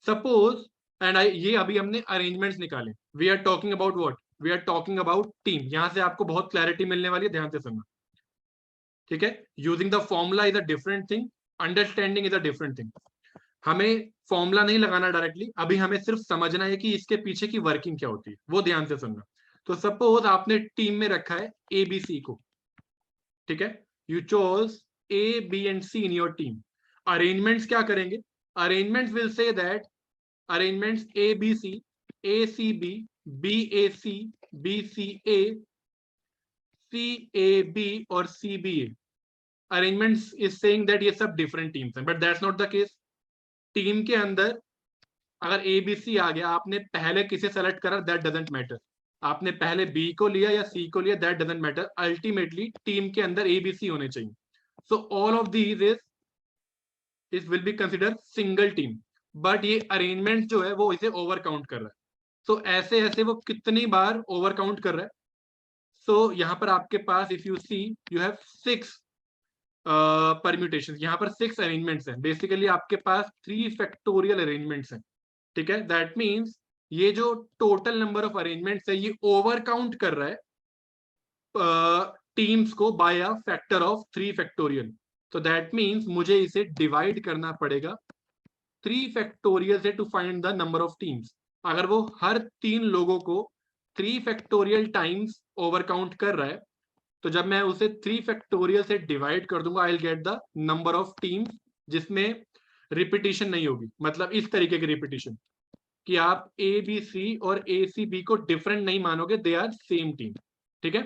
सपोज एंड ये अभी हमने अरेंजमेंट्स निकाले. We are talking about what, we are talking about team. यहां से आपको बहुत क्लैरिटी मिलने वाली है, ध्यान से सुनना. ठीक है, using the formula is a different thing, understanding is a different thing. हमें फॉर्मूला नहीं लगाना डायरेक्टली, अभी हमें सिर्फ समझना है कि इसके पीछे की वर्किंग क्या होती है, वो ध्यान से सुनना. तो सपोज आपने टीम में रखा है ABC को. ठीक है, you chose A, B and C in your team. Arrangements क्या करेंगे, arrangements will say that arrangements ABC, ACB, BAC, BCA, CAB और CBA. Arrangements is saying that ये सब डिफरेंट टीम्स हैं, but that's not the case. Team के अंदर अगर ABC आ गया, आपने पहले किसे सेलेक्ट करा दैट डजंट मैटर. आपने पहले B को लिया या C को लिया that doesn't matter. Ultimately team के अंदर ABC होने चाहिए. So all of these is will be consider single team. But ये अरेंजमेंट जो है वो इसे ओवर काउंट कर रहा है. सो ऐसे ऐसे वो कितनी बार ओवर काउंट कर रहा है. सो यहाँ पर आपके पास if you see you have 6 permutation, यहाँ पर 6 अरेंजमेंट्स हैं, बेसिकली आपके पास 3 फैक्टोरियल अरेंजमेंट्स हैं, ठीक है। दैट मीन्स ये जो टोटल नंबर ऑफ अरेंजमेंट्स है ये ओवर काउंट कर रहा है टीम्स को by a factor of 3 factorial. तो दैट मीन्स मुझे इसे डिवाइड करना पड़ेगा 3 फैक्टोरियल से to find the number of teams. अगर वो हर 3 लोगों को 3 फैक्टोरियल टाइम्स ओवर काउंट कर रहा है, तो जब मैं उसे 3 फैक्टोरियल से डिवाइड कर दूंगा I will get the number of teams जिसमें रिपीटिशन नहीं होगी। मतलब इस तरीके की रिपीटिशन कि आप ए बी सी और ए सी बी को डिफरेंट नहीं मानोगे, दे आर सेम टीम, ठीक है।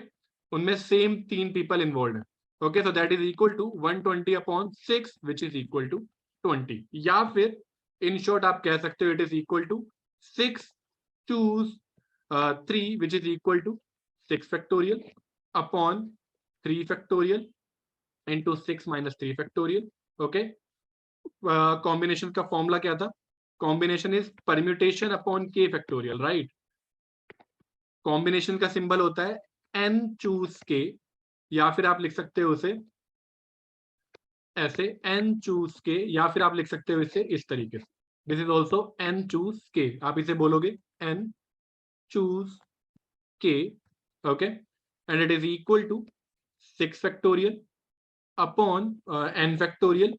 उनमें सेम 3 पीपल इन्वॉल्व है। Okay, so that is equal to 120/6 which is equal to 20, या फिर इन शॉर्ट आप कह सकते हो it is equal to 6 choose 3 which is equal to 6 factorial upon 3 factorial into 6 minus 3 factorial. okay, combination का formula क्या था? Combination is permutation upon k factorial, right. Combination का सिंबल होता है n चूज k, या फिर आप लिख सकते हो उसे ऐसे n चूज k, या फिर आप लिख सकते हो इसे इस तरीके से, this is also n choose k। आप इसे बोलोगे n choose k, okay, and it is equal to 6 factorial upon n factorial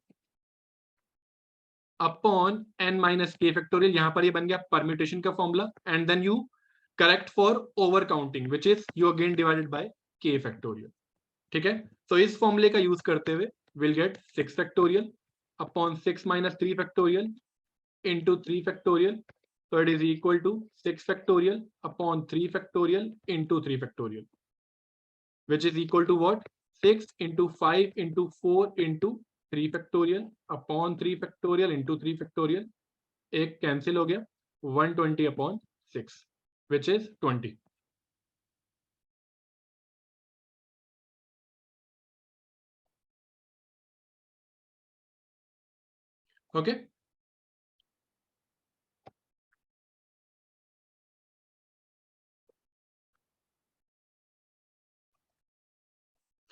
upon n minus k factorial। यहां पर ये बन गया परम्यूटेशन का formula, and then you correct for over counting which is you again divided by k factorial, ठीक है। तो इस फॉर्मूले का यूज करते हुए will get 6 factorial upon 6 minus 3 factorial into 3 factorial, so it is equal to 6 factorial upon 3 factorial into 3 factorial, which is equal to what? 6 into 5 into 4 into 3 factorial upon 3 factorial into 3 factorial, एक cancel हो गया, 120/6 which is 20. okay,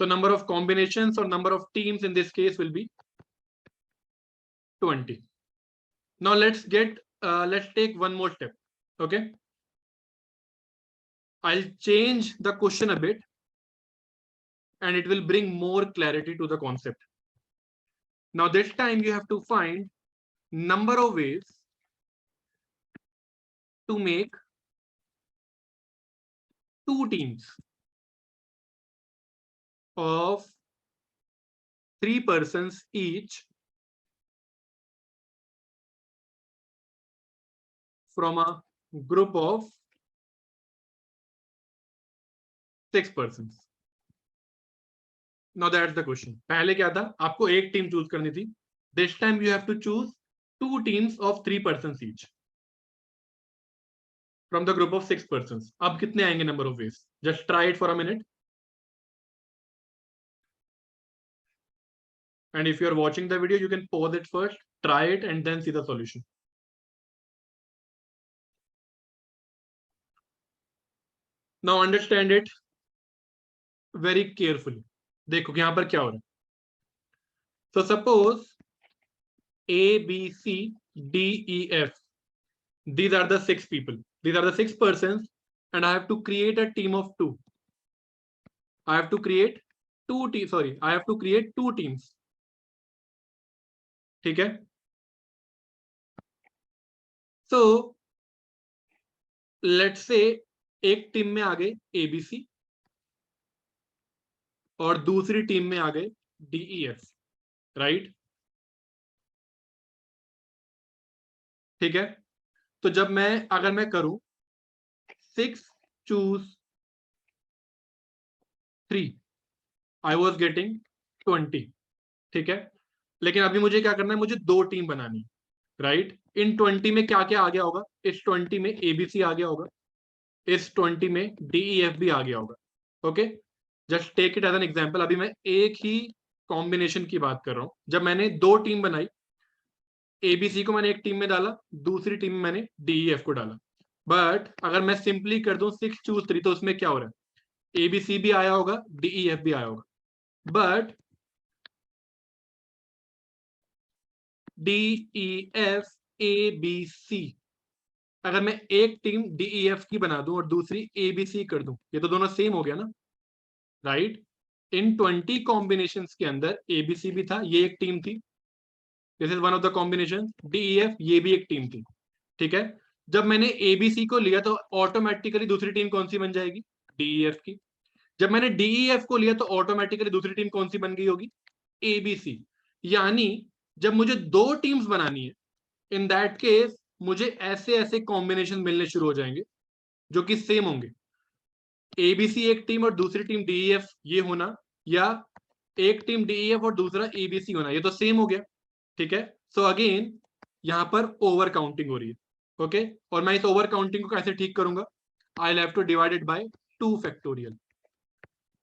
so number of combinations or number of teams in this case will be 20. Now let's take one more step. okay, I'll change the question a bit and it will bring more clarity to the concept. Now this time you have to find number of ways to make 2 teams of 3 persons each from a group of 6 persons. Now that's the question. पहले क्या था? आपको एक team choose करनी थी. This time you have to choose 2 teams of 3 persons each from the group of 6 persons. अब कितने आएंगे number of ways? Just try it for a minute. And if you are watching the video, you can pause it first, try it, and then see the solution. Now understand it very carefully. देखो यहाँ पर क्या हो रहा है. So suppose A, B, C, D, E, F. These are the 6 people. These are the 6 persons, and I have to create a team of 2. I have to create 2 teams. Sorry, I have to create 2 teams. ठीक है. So let's say एक team में आ गए ABC और दूसरी team में आ गए DEF, right? ठीक है. तो जब अगर मैं करूं 6 choose 3, I was getting 20. ठीक है. लेकिन अभी मुझे क्या करना है? मुझे 2 टीम बनानी है, राइट? इन 20 में क्या क्या आ गया होगा? इस 20 में ABC आ गया होगा, इस 20 में DEF भी आ गया होगा. Okay, just take it as an example. अभी मैं एक ही कॉम्बिनेशन की बात कर रहा हूं. जब मैंने 2 टीम बनाई, ABC को मैंने एक टीम में डाला, दूसरी टीम में मैंने DEF को डाला. बट अगर मैं सिंपली कर दूं 6 choose 3, तो उसमें क्या हो रहा है? ABC भी आया होगा, DEF भी आया होगा. बट DEFABC, अगर मैं एक टीम DEF की बना दूं और दूसरी ABC कर दूं, ये तो दोनों सेम हो गया ना, राइट? इन 20 कॉम्बिनेशन के अंदर ABC भी था, ये एक टीम थी, this is one of the combination. DEF, ये भी एक टीम थी, ठीक है? जब मैंने ABC को लिया तो ऑटोमेटिकली दूसरी टीम कौन सी बन जाएगी? DEF की। जब मैंने DEF को लिया तो ऑटोमेटिकली दूसरी टीम कौन सी बन गई होगी? ABC। यानी जब मुझे दो टीम्स बनानी है, इन दैट केस मुझे ऐसे ऐसे कॉम्बिनेशन मिलने शुरू हो जाएंगे जो कि सेम होंगे। ABC एक टीम और दूसरी टीम DEF ये होना, या एक टीम DEF और दूसरा ABC होना, ये तो सेम हो गया, ठीक है? सो अगेन यहां पर ओवर काउंटिंग हो रही है, ओके? और मैं इस ओवर काउंटिंग को कैसे ठीक करूंगा? I have to divide it by 2 factorial.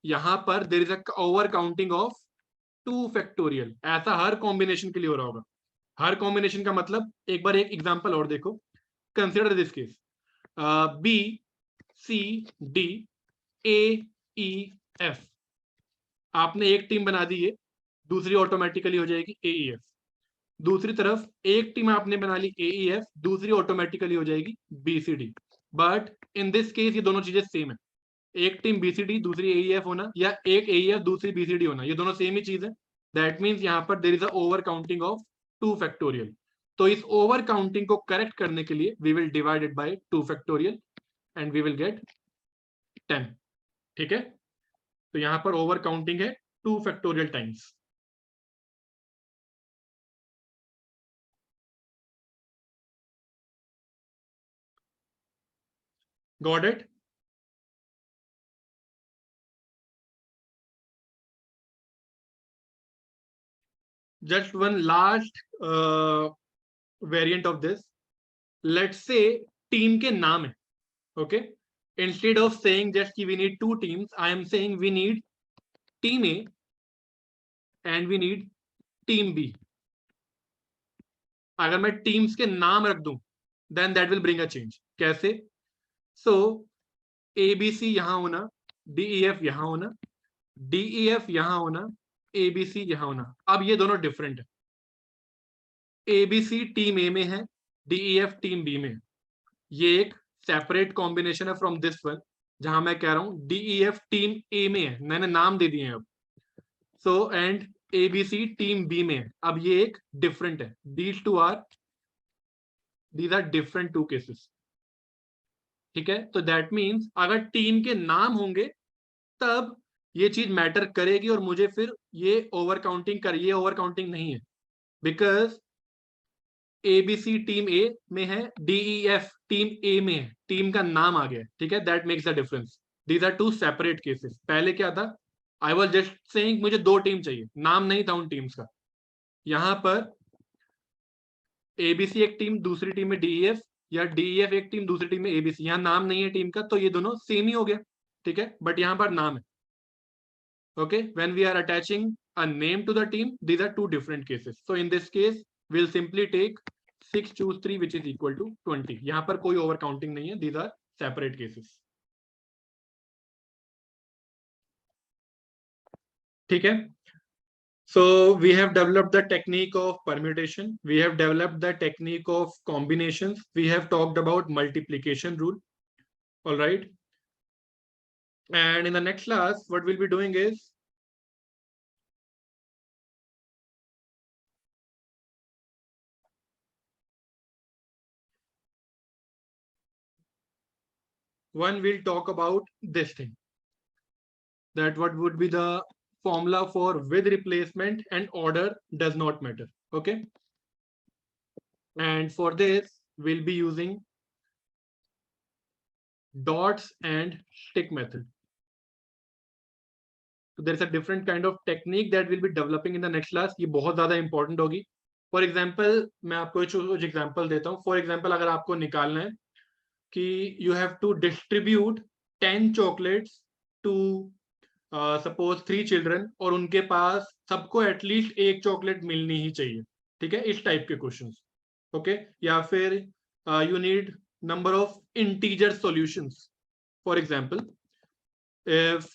यहां पर there is a over counting of 2 factorial. ऐसा हर कॉम्बिनेशन के लिए हो रहा होगा। हर कॉम्बिनेशन का मतलब, एक बार एक एग्जांपल और देखो, consider this case, BCD, AEF। आपने एक टीम बना दी है, दूसरी ऑटोमेटिकली हो जाएगी AEF। दूसरी तरफ एक टीम आपने बना ली AEF, दूसरी ऑटोमेटिकली हो जाएगी BCD। But in this case ये दोनों चीजें सेम है। एक टीम BCD दूसरी AEF होना, या एक AEF दूसरी BCD होना, ये दोनों सेम ही चीज है। दैट मीन्स यहाँ पर there is a over counting of 2 factorial. तो इस ओवर काउंटिंग को करेक्ट करने के लिए we will divide it by 2 factorial and we will get 10, ठीक है? तो यहां पर ओवर काउंटिंग है 2 factorial times. Got it? Just one last variant of this. Let's say team के नाम है, okay? Instead of saying just कि we need 2 teams, I am saying we need team A and we need team B. अगर मैं teams के नाम रख दूं, then that will bring a change. कैसे? So ABC यहां होना, DEF यहां होना, DEF यहां होना, ABC यहां होना। अब ये दोनों डिफरेंट है। ABC टीम A में है, DEF टीम B में है। ये एक सेपरेट कॉम्बिनेशन है फ्रॉम दिस वन, जहां मैं कह रहा हूं DEF टीम A में है, मैंने नाम दे दिए हैं अब। So and ABC team B में है। अब ये एक डिफरेंट है। दीज आर डिफरेंट 2 केसेस, ठीक है? तो दैट मीन्स अगर टीम के नाम होंगे तब ये चीज मैटर करेगी, और मुझे फिर ये ओवर काउंटिंग नहीं है, बिकॉज ABC टीम A में है, DEF टीम A में है, टीम का नाम आ गया, ठीक है? That makes the difference. These are 2 separate cases. पहले क्या था? आई वाज जस्ट सेइंग मुझे 2 टीम चाहिए, नाम नहीं था उन टीम्स का। यहां पर ABC एक टीम, दूसरी टीम में DEF, या DEF एक टीम, दूसरी टीम में ABC। यहां नाम नहीं है टीम का, तो ये दोनों सेम ही हो गया, ठीक है? बट यहां पर नाम है, okay? When we are attaching a name to the team, these are 2 different cases. So in this case we'll simply take 6 choose 3 which is equal to 20. यहां पर कोई ओवर काउंटिंग नहीं है, these are separate cases, ठीक है? So we have developed the technique of permutation, we have developed the technique of combinations, we have talked about multiplication rule, all right? And in the next class what we'll be doing is one will talk about this thing, that what would be the formula for with replacement and order does not matter, okay? And for this we'll be using dots and stick method. So there is a different kind of technique that we'll be developing in the next class. ये बहुत ज़्यादा important होगी. For example, मैं आपको कुछ example देता हूँ. For example, अगर आपको निकालना है कि you have to distribute 10 chocolates to suppose 3 children, और उनके पास सबको एटलीस्ट एक चॉकलेट मिलनी ही चाहिए, ठीक है? इस टाइप के क्वेश्चंस, ओके? या फिर you need number of integer solutions. For example, if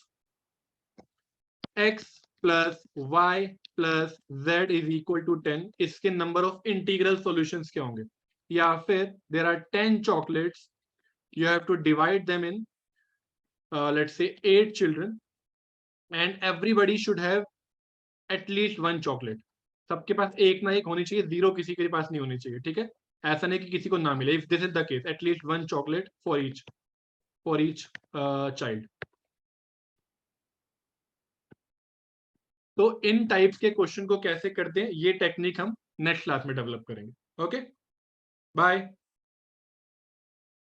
x plus y plus z is equal to 10, इसके नंबर ऑफ इंटीग्रल सॉल्यूशंस क्या होंगे? या फिर there are 10 chocolates, you have to divide them in let's say 8 children, and everybody should have at least one chocolate. सबके पास एक ना एक होनी चाहिए, जीरो किसी के पास नहीं होनी चाहिए, ठीक है? ऐसा नहीं कि किसी को ना मिले. If this is the case, at least one chocolate for each child. तो इन टाइप्स के क्वेश्चन को कैसे करते हैं, ये टेक्निक हम नेक्स्ट क्लास में डेवलप करेंगे. Okay, bye.